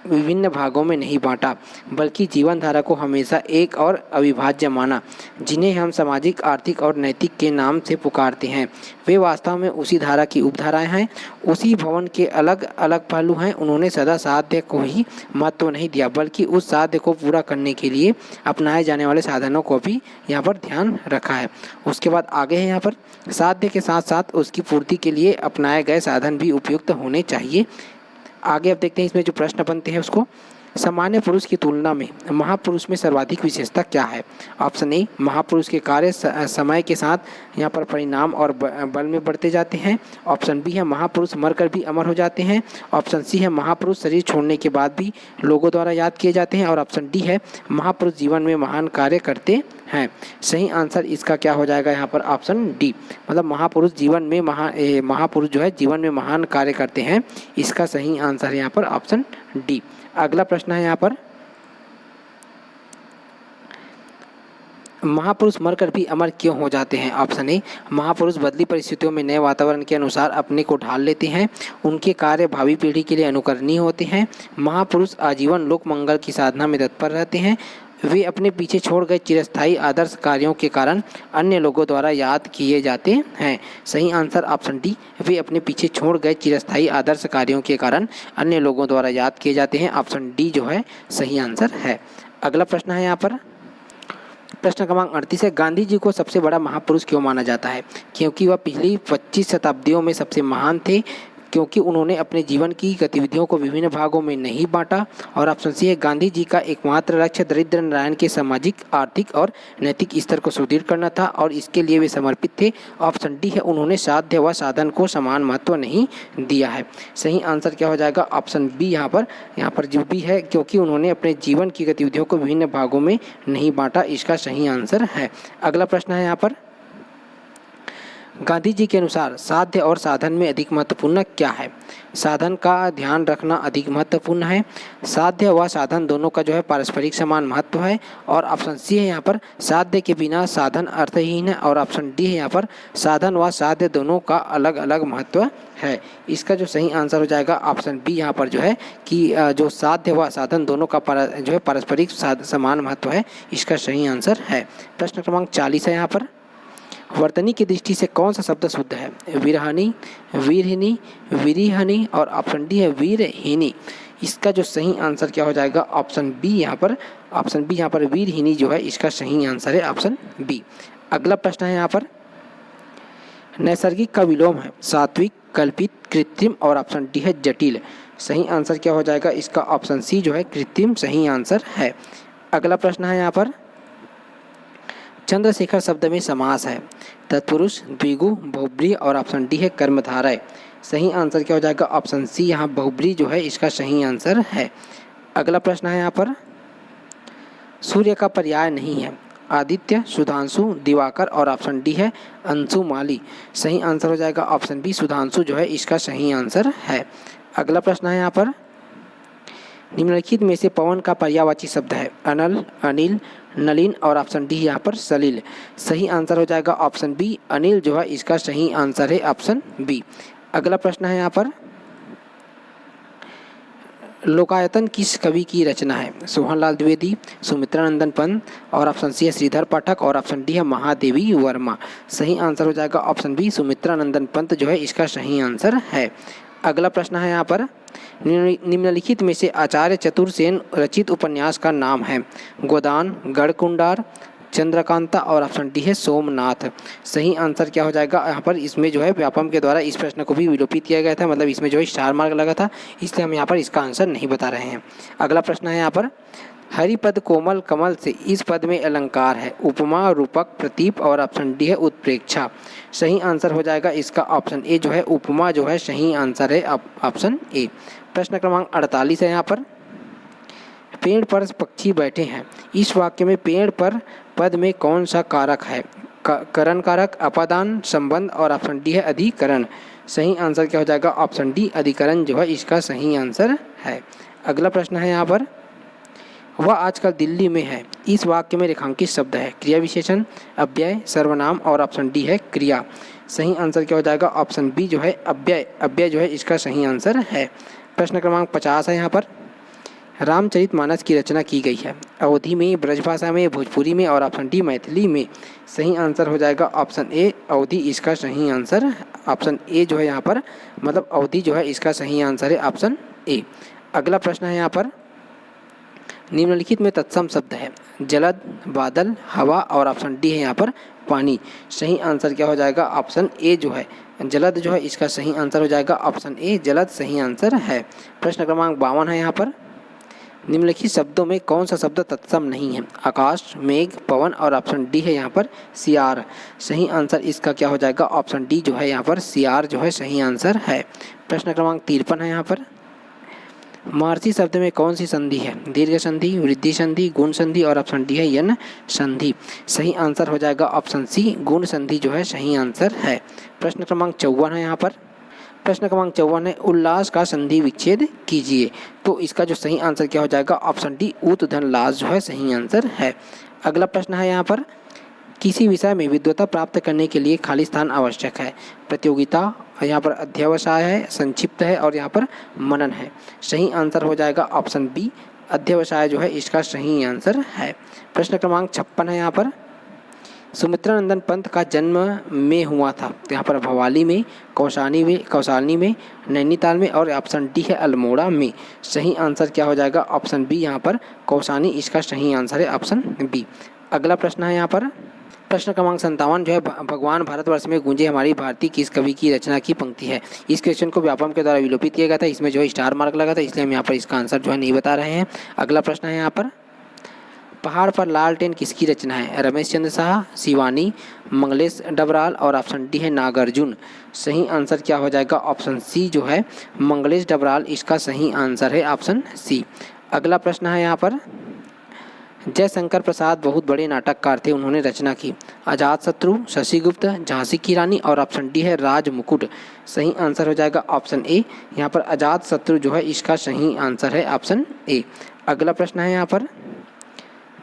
विभिन्न भागों में नहीं बांटा, बल्कि जीवन धारा को हमेशा एक और अविभाज्य माना, जिन्हें हम सामाजिक, आर्थिक और नैतिक के नाम से पुकारते हैं। वे वास्तव में उसी धारा की उपधाराएं हैं, उसी भवन के अलग अलग पहलू हैं। उन्होंने सदा साध्य को ही महत्व नहीं दिया, बल्कि उस साध्य को पूरा करने के लिए अपनाए जाने वाले साधनों को भी यहाँ पर ध्यान रखा है। उसके बाद आगे है यहाँ पर, साध्य के साथ साथ उसकी पूर्ति के लिए अपनाए गए साधन भी उपयुक्त होने चाहिए। आगे अब देखते हैं इसमें जो प्रश्न बनते हैं उसको। सामान्य पुरुष की तुलना में महापुरुष में सर्वाधिक विशेषता क्या है? ऑप्शन ए, महापुरुष के कार्य समय के साथ यहाँ पर परिणाम और बल में बढ़ते जाते हैं। ऑप्शन बी है, महापुरुष मरकर भी अमर हो जाते हैं। ऑप्शन सी है, महापुरुष शरीर छोड़ने के बाद भी लोगों द्वारा याद किए जाते हैं। और ऑप्शन डी है, महापुरुष जीवन में महान कार्य करते हैं। सही आंसर इसका क्या हो जाएगा यहाँ पर? ऑप्शन डी, मतलब महापुरुष जीवन में महापुरुष जो है जीवन में महान कार्य करते हैं। इसका सही आंसर है यहाँ पर ऑप्शन डी। अगला प्रश्न है यहाँ पर, महापुरुष मरकर भी अमर क्यों हो जाते हैं? ऑप्शन ए, महापुरुष बदली परिस्थितियों में नए वातावरण के अनुसार अपने को ढाल लेते हैं। उनके कार्य भावी पीढ़ी के लिए अनुकरणीय होते हैं। महापुरुष आजीवन लोक मंगल की साधना में तत्पर रहते हैं। वे अपने पीछे छोड़ गए चिरस्थायी आदर्श कार्यों के कारण अन्य लोगों द्वारा याद किए जाते हैं। सही आंसर ऑप्शन डी, वे अपने पीछे छोड़ गए चिरस्थायी आदर्श कार्यों के कारण अन्य लोगों द्वारा याद किए जाते हैं। ऑप्शन डी जो है सही आंसर है। अगला प्रश्न है यहाँ पर, प्रश्न क्रमांक 38 है, गांधी जी को सबसे बड़ा महापुरुष क्यों माना जाता है? क्योंकि वह पिछली 25 शताब्दियों में सबसे महान थे, क्योंकि उन्होंने अपने जीवन की गतिविधियों को विभिन्न भागों में नहीं बांटा। और ऑप्शन सी है, गांधी जी का एकमात्र लक्ष्य दरिद्र नारायण के सामाजिक, आर्थिक और नैतिक स्तर को सुदृढ़ करना था और इसके लिए वे समर्पित थे। ऑप्शन डी है, उन्होंने साध्य व साधन को समान महत्व नहीं दिया है। सही आंसर क्या हो जाएगा? ऑप्शन बी यहाँ पर जो भी है, क्योंकि उन्होंने अपने जीवन की गतिविधियों को विभिन्न भागों में नहीं बांटा। इसका सही आंसर है। अगला प्रश्न है यहाँ पर, गांधी जी के अनुसार साध्य और साधन में अधिक महत्वपूर्ण क्या है? साधन का ध्यान रखना अधिक महत्वपूर्ण है। साध्य व साधन दोनों का जो है पारस्परिक समान महत्व है। और ऑप्शन सी है यहाँ पर, साध्य के बिना साधन अर्थहीन है। और ऑप्शन डी है यहाँ पर, साधन व साध्य दोनों का अलग अलग महत्व है। इसका जो सही आंसर हो जाएगा ऑप्शन बी यहाँ पर जो है कि जो साध्य व साधन दोनों का जो है पारस्परिक समान महत्व है। इसका सही आंसर है। प्रश्न क्रमांक 40 है यहाँ पर, वर्तनी की दृष्टि से कौन सा शब्द शुद्ध है? विरहनी, वीरहिनी, विरिहनी और ऑप्शन डी है वीरहिनी। इसका जो सही आंसर क्या हो जाएगा? ऑप्शन बी यहाँ पर वीरहिनी जो है इसका सही आंसर है ऑप्शन बी। अगला प्रश्न है यहाँ पर, नैसर्गिक का विलोम है सात्विक, कल्पित, कृत्रिम और ऑप्शन डी है जटिल। सही आंसर क्या हो जाएगा? इसका ऑप्शन सी जो है कृत्रिम सही आंसर है। अगला प्रश्न है यहाँ पर, चंद्रशेखर शब्द में समास है तत्पुरुष, द्विगु, बहुब्रीहि और ऑप्शन डी है कर्मधारय। सही आंसर क्या हो जाएगा? ऑप्शन सी यहाँ बहुब्रीहि जो है इसका सही आंसर है। अगला प्रश्न है यहाँ पर, सूर्य का पर्याय नहीं है आदित्य, सुधांशु, दिवाकर और ऑप्शन डी है अंशुमाली। सही आंसर हो जाएगा ऑप्शन बी सुधांशु जो है इसका सही आंसर है। अगला प्रश्न है यहाँ पर, निम्नलिखित में से पवन का पर्यायवाची शब्द है अनल, अनिल, नलिन और ऑप्शन डी यहाँ पर सलिल। सही आंसर हो जाएगा ऑप्शन बी अनिल जो है इसका सही आंसर है ऑप्शन बी। अगला प्रश्न है यहाँ पर, लोकायतन किस कवि की रचना है? सोहनलाल द्विवेदी, सुमित्रानंदन पंत और ऑप्शन सी है श्रीधर पाठक और ऑप्शन डी है महादेवी वर्मा। सही आंसर हो जाएगा ऑप्शन बी सुमित्रानंदन पंत जो है इसका सही आंसर है। अगला प्रश्न है यहाँ पर, निम्नलिखित में से आचार्य चतुर्सेन रचित उपन्यास का नाम है? गोदान, गढ़कुंडार, चंद्रकांता और ऑप्शन डी है सोमनाथ। सही आंसर क्या हो जाएगा यहाँ पर? इसमें जो है व्यापम के द्वारा इस प्रश्न को भी विलोपित किया गया था, मतलब इसमें जो है स्टार मार्क लगा था, इसलिए हम यहाँ पर इसका आंसर नहीं बता रहे हैं। अगला प्रश्न है यहाँ पर, हरिपद कोमल कमल से इस पद में अलंकार है? उपमा, रूपक, प्रतीप और ऑप्शन डी है उत्प्रेक्षा। सही आंसर हो जाएगा इसका ऑप्शन ए जो है उपमा जो है सही आंसर है, ऑप्शन ए। प्रश्न क्रमांक 48 है यहाँ पर, पेड़ पर पक्षी बैठे हैं, इस वाक्य में पेड़ पर पद में कौन सा कारक है? करण कारक, अपादान, संबंध और ऑप्शन डी है अधिकरण। सही आंसर क्या हो जाएगा? ऑप्शन डी अधिकरण जो है इसका सही आंसर है। अगला प्रश्न है यहाँ पर, वह आजकल दिल्ली में है, इस वाक्य में रेखांकित शब्द है? क्रिया विशेषण, अव्यय, सर्वनाम और ऑप्शन डी है क्रिया। सही आंसर क्या हो जाएगा? ऑप्शन बी जो है अव्यय, अव्यय जो है इसका सही आंसर है। प्रश्न क्रमांक 50 है यहाँ पर, रामचरितमानस की रचना की गई है? अवधी में, ब्रजभाषा में, भोजपुरी में और ऑप्शन डी मैथिली में। सही आंसर हो जाएगा ऑप्शन ए अवधी इसका सही आंसर, ऑप्शन ए जो है यहाँ पर मतलब अवधी जो है इसका सही आंसर है, ऑप्शन ए। अगला प्रश्न है यहाँ पर, निम्नलिखित में तत्सम शब्द है? जलद, बादल, हवा और ऑप्शन डी है यहाँ पर पानी। सही आंसर क्या हो जाएगा? ऑप्शन ए जो है जलद जो है इसका सही आंसर हो जाएगा, ऑप्शन ए जलद सही आंसर है। प्रश्न क्रमांक 52 है यहाँ पर, निम्नलिखित शब्दों में कौन सा शब्द तत्सम नहीं है? आकाश, मेघ, पवन और ऑप्शन डी है यहाँ पर सियार। सही आंसर इसका क्या हो जाएगा? ऑप्शन डी जो है यहाँ पर सियार जो है सही आंसर है। प्रश्न क्रमांक 53 है यहाँ पर, महर्षि शब्द में कौन सी संधि है? दीर्घ संधि, वृद्धि संधि, गुण संधि और ऑप्शन डी है यन संधि। सही आंसर हो जाएगा ऑप्शन सी गुण संधि जो है सही आंसर है। प्रश्न क्रमांक 54 है यहाँ पर, प्रश्न क्रमांक 54 है, उल्लास का संधि विच्छेद कीजिए। तो इसका जो सही आंसर क्या हो जाएगा? ऑप्शन डी उत धन लास जो है सही आंसर है। अगला प्रश्न है यहाँ पर, किसी विषय में विद्वता प्राप्त करने के लिए खाली स्थान आवश्यक है? प्रतियोगिता, यहाँ पर अध्यवसाय है, संक्षिप्त है और यहाँ पर मनन है। सही आंसर हो जाएगा ऑप्शन बी अध्यवसाय जो है इसका सही आंसर है। प्रश्न क्रमांक 56 है यहाँ पर, सुमित्रानंदन पंत का जन्म में हुआ था? तो यहाँ पर भवाली में, कौसानी में, नैनीताल में और ऑप्शन डी है अल्मोड़ा में। सही आंसर क्या हो जाएगा? ऑप्शन बी यहाँ पर कौसानी इसका सही आंसर है, ऑप्शन बी। अगला प्रश्न है यहाँ पर, प्रश्न क्रमांक 57 जो है, भगवान भारतवर्ष में गूंजे हमारी भारती किस कवि की रचना की पंक्ति है? इस क्वेश्चन को व्यापम के द्वारा विलोपित किया गया था, इसमें जो है स्टार मार्क लगा था, इसलिए हम यहाँ पर इसका आंसर जो है नहीं बता रहे हैं। अगला प्रश्न है यहाँ पर, पहाड़ पर लालटेन किसकी रचना है? रमेश चंद्र शाह, शिवानी, मंगलेश डबराल और ऑप्शन डी है नागार्जुन। सही आंसर क्या हो जाएगा? ऑप्शन सी जो है मंगलेश डबराल इसका सही आंसर है, ऑप्शन सी। अगला प्रश्न है यहाँ पर, जयशंकर प्रसाद बहुत बड़े नाटककार थे, उन्होंने रचना की? अजातशत्रु, शशिगुप्त, झांसी की रानी और ऑप्शन डी है राज मुकुट। सही आंसर हो जाएगा ऑप्शन ए, यहाँ पर अजातशत्रु जो है इसका सही आंसर है, ऑप्शन ए। अगला प्रश्न है यहाँ पर,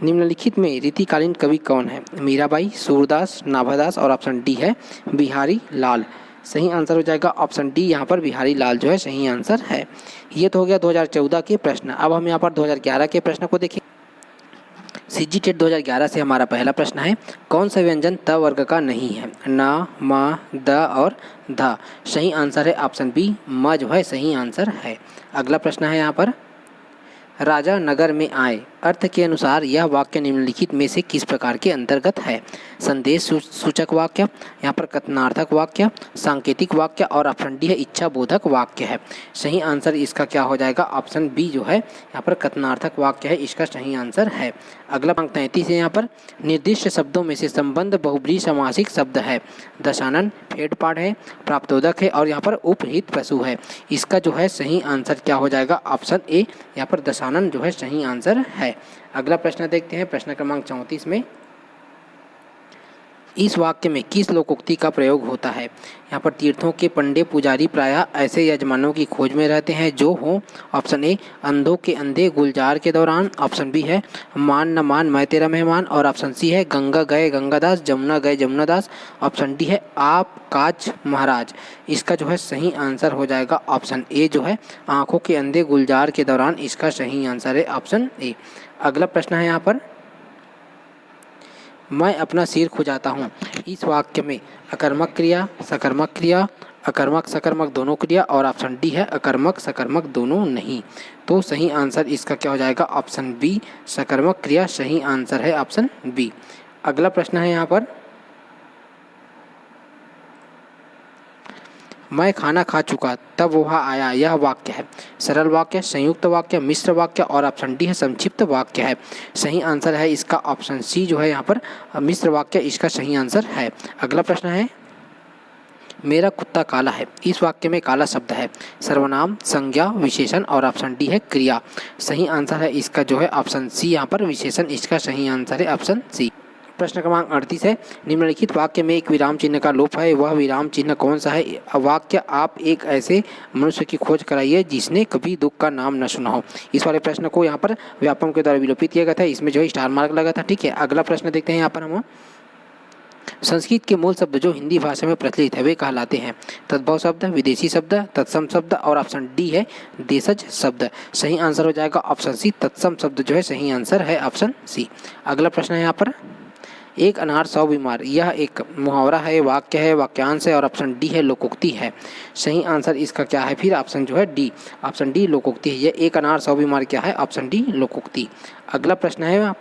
निम्नलिखित में रीतिकालीन कवि कौन है? मीराबाई, सूरदास, नाभादास और ऑप्शन डी है बिहारी लाल। सही आंसर हो जाएगा ऑप्शन डी, यहाँ पर बिहारी लाल जो है सही आंसर है। ये तो हो गया 2014 के प्रश्न। अब हम यहाँ पर 2011 के प्रश्न को देखें। सीजी टेट 2011 से हमारा पहला प्रश्न है, कौन सा व्यंजन त वर्ग का नहीं है? न, म, द और ध। सही आंसर है ऑप्शन बी म जो है सही आंसर है। अगला प्रश्न है यहाँ पर, राजा नगर में आए, अर्थ के अनुसार यह वाक्य निम्नलिखित में से किस प्रकार के अंतर्गत है? संदेश सूचक वाक्य, यहाँ पर कथनार्थक वाक्य, सांकेतिक वाक्य और ऑप्शन डी है इच्छा बोधक वाक्य है। सही आंसर इसका क्या हो जाएगा? ऑप्शन बी जो है यहाँ पर कथनार्थक वाक्य है, इसका सही आंसर है। अगला अंक 33 है यहाँ पर, निर्दिष्ट शब्दों में से संबंध बहुब्रीहि समासिक शब्द है? दशानन, फेडपाठ है, प्राप्तोदक है और यहाँ पर उपहित पशु है। इसका जो है सही आंसर क्या हो जाएगा? ऑप्शन ए, यहाँ पर दशानन जो है सही आंसर है। अगला प्रश्न देखते हैं, प्रश्न क्रमांक 34 में, इस वाक्य में किस लोकोक्ति का प्रयोग होता है? यहाँ पर तीर्थों के पंडे पुजारी प्रायः ऐसे यजमानों की खोज में रहते हैं जो हों? ऑप्शन ए, अंधों के अंधे गुलजार के दौरान, ऑप्शन बी है मान न मान मैं तेरा मेहमान और ऑप्शन सी है गंगा गए गंगादास, जमुना गए जमुनादास, ऑप्शन डी है आप काज महाराज। इसका जो है सही आंसर हो जाएगा ऑप्शन ए जो है आंखों के अंधे गुलजार के दौरान, इसका सही आंसर है ऑप्शन ए। अगला प्रश्न है यहाँ पर, मैं अपना सिर खुजाता हूँ, इस वाक्य में अकर्मक क्रिया, सकर्मक क्रिया, अकर्मक सकर्मक दोनों क्रिया, और ऑप्शन डी है अकर्मक सकर्मक दोनों नहीं। तो सही आंसर इसका क्या हो जाएगा? ऑप्शन बी, सकर्मक क्रिया सही आंसर है ऑप्शन बी। अगला प्रश्न है यहाँ पर, मैं खाना खा चुका तब वह आया, यह वाक्य है सरल वाक्य, संयुक्त वाक्य, मिश्र वाक्य, और ऑप्शन डी है संक्षिप्त वाक्य है। सही आंसर है इसका ऑप्शन सी जो है यहाँ पर मिश्र वाक्य इसका सही आंसर है। अगला प्रश्न है, मेरा कुत्ता काला है, इस वाक्य में काला शब्द है सर्वनाम, संज्ञा, विशेषण, और ऑप्शन डी है क्रिया। सही आंसर है इसका जो है ऑप्शन सी, यहाँ पर विशेषण इसका सही आंसर है ऑप्शन सी। प्रश्न क्रमांक 38 है, निम्नलिखित वाक्य में एक विराम चिन्ह का लोप है, वह विराम चिन्ह कौन सा है? वाक्य, आप एक ऐसे मनुष्य की खोज कराइए जिसने कभी दुख का नाम न सुना हो। इस वाले प्रश्न को यहाँ पर व्यापम के द्वारा विलोपित किया गया था, इसमें जो है स्टार मार्क लगा था। ठीक है, अगला प्रश्न देखते हैं यहाँ पर हम, संस्कृत के मूल शब्द जो हिंदी भाषा में प्रचलित है वे कहलाते हैं तद्भव शब्द, विदेशी शब्द, तत्सम शब्द, और ऑप्शन डी है देशज शब्द। सही आंसर हो जाएगा ऑप्शन सी, तत्सम शब्द जो है सही आंसर है ऑप्शन सी। अगला प्रश्न है यहाँ पर, एक अनार 100 बीमार, यह एक मुहावरा है, वाक्य है, वाक्यांश है, और ऑप्शन डी है लोकोक्ति है। सही आंसर इसका क्या है? फिर ऑप्शन जो है डी, ऑप्शन डी लोकोक्ति है। यह एक अनार 100 बीमार क्या है? ऑप्शन डी लोकोक्ति। अगला प्रश्न है,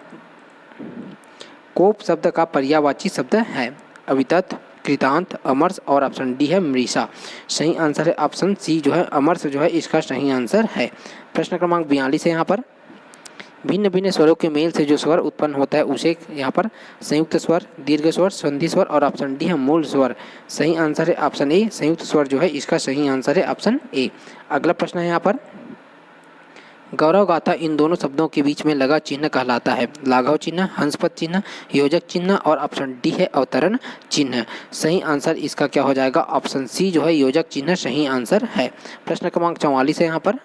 कोप शब्द का पर्यायवाची शब्द है अवितत, कृतांत, अमरस, और ऑप्शन डी है मृषा। सही आंसर है ऑप्शन सी जो है अमरस जो है इसका सही आंसर है। प्रश्न क्रमांक 42 है यहाँ पर, भिन्न भिन्न स्वरों के मेल से जो स्वर उत्पन्न होता है उसे यहाँ पर संयुक्त स्वर, दीर्घ स्वर, संधि स्वर, और ऑप्शन डी है मूल स्वर। सही आंसर है ऑप्शन ए, संयुक्त स्वर जो है इसका सही आंसर है ऑप्शन ए। अगला प्रश्न है यहाँ पर, गौरव गाथा इन दोनों शब्दों के बीच में लगा चिन्ह कहलाता है लाघव चिन्ह, हंसपद चिन्ह, योजक चिन्ह, और ऑप्शन डी है अवतरण चिन्ह। सही आंसर इसका क्या हो जाएगा? ऑप्शन सी जो है योजक चिन्ह सही आंसर है। प्रश्न क्रमांक 44 है यहाँ पर,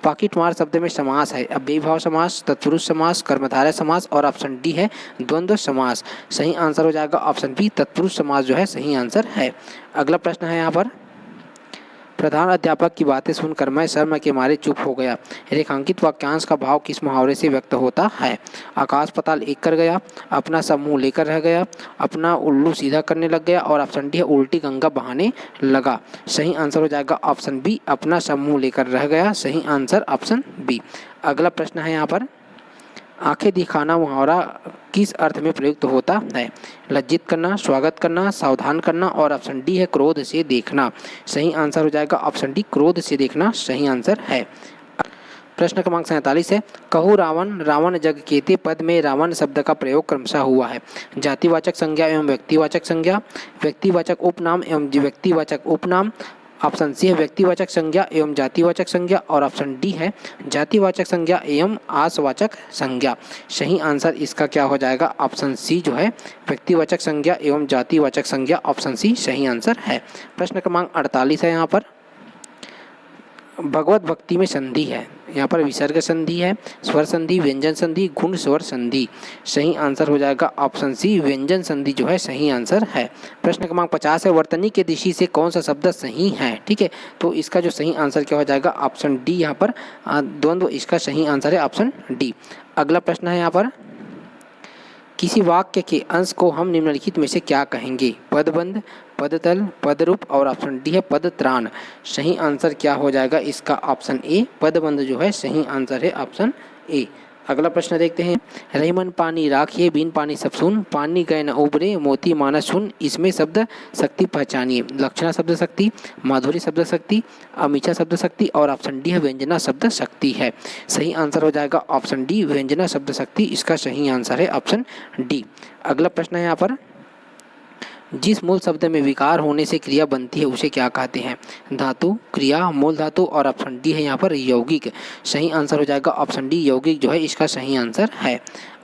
पाकिटमार शब्द में समास है अव्ययीभाव समास, तत्पुरुष समास, कर्मधारय समास, और ऑप्शन डी है द्वंद्व समास। सही आंसर हो जाएगा ऑप्शन बी, तत्पुरुष समास जो है सही आंसर है। अगला प्रश्न है यहाँ पर, प्रधान अध्यापक की बातें सुनकर मैं शर्म के मारे चुप हो गया, रेखांकित वाक्यांश का भाव किस मुहावरे से व्यक्त होता है? आकाश पताल एक कर गया, अपना सब मुँह लेकर रह गया, अपना उल्लू सीधा करने लग गया, और ऑप्शन डी है उल्टी गंगा बहाने लगा। सही आंसर हो जाएगा ऑप्शन बी, अपना सब मुँह लेकर रह गया। सही आंसर ऑप्शन बी। अगला प्रश्न है यहाँ पर, आंखें दिखाना मुहावरा किस अर्थ में प्रयुक्त होता है? लज्जित करना, स्वागत करना, सावधान करना, और ऑप्शन डी है क्रोध से देखना। सही आंसर हो जाएगा ऑप्शन डी, क्रोध से देखना सही आंसर है। प्रश्न क्रमांक 47 है, कहू रावण रावण जग केते पद में रावण शब्द का प्रयोग क्रमशः हुआ है जातिवाचक संज्ञा एवं व्यक्तिवाचक संज्ञा, व्यक्तिवाचक उपनाम एवं व्यक्तिवाचक उपनाम, ऑप्शन सी है व्यक्तिवाचक संज्ञा एवं जातिवाचक संज्ञा, और ऑप्शन डी है जातिवाचक संज्ञा एवं आसवाचक संज्ञा। सही आंसर इसका क्या हो जाएगा? ऑप्शन सी जो है व्यक्तिवाचक संज्ञा एवं जातिवाचक संज्ञा, ऑप्शन सी सही आंसर है। प्रश्न क्रमांक 48 है यहाँ पर, भगवत भक्ति में संधि है, यहाँ पर विसर्ग संधि है, स्वर संधि, व्यंजन संधि, गुण स्वर संधि। सही आंसर हो जाएगा ऑप्शन सी, व्यंजन संधि जो है सही आंसर है। प्रश्न क्रमांक 50 है, वर्तनी के दृष्टि से कौन सा शब्द सही है? ठीक है, तो इसका जो सही आंसर क्या हो जाएगा? ऑप्शन डी, यहाँ पर द्वंद्व इसका सही आंसर है ऑप्शन डी। अगला प्रश्न है यहाँ पर, किसी वाक्य के अंश को हम निम्नलिखित में से क्या कहेंगे? पदबंध, पदतल, पदरूप, और ऑप्शन डी है पदत्राण। सही आंसर क्या हो जाएगा इसका? ऑप्शन ए, पदबंध जो है सही आंसर है ऑप्शन ए। अगला प्रश्न देखते हैं, रहीमन पानी राखिए बिन पानी सब सुन, पानी गए न उबरे मोती मानस सुन, इसमें शब्द शक्ति पहचानिए। लक्षणा शब्द शक्ति, माधुरी शब्द शक्ति, अमीषा शब्द शक्ति, और ऑप्शन डी है व्यंजना शब्द शक्ति है। सही आंसर हो जाएगा ऑप्शन डी, व्यंजना शब्द शक्ति इसका सही आंसर है ऑप्शन डी। अगला प्रश्न है यहाँ पर, जिस मूल शब्द में विकार होने से क्रिया बनती है उसे क्या कहते हैं? धातु, क्रिया, मूल धातु, और ऑप्शन डी है यहाँ पर यौगिक। सही आंसर हो जाएगा ऑप्शन डी, यौगिक जो है इसका सही आंसर है।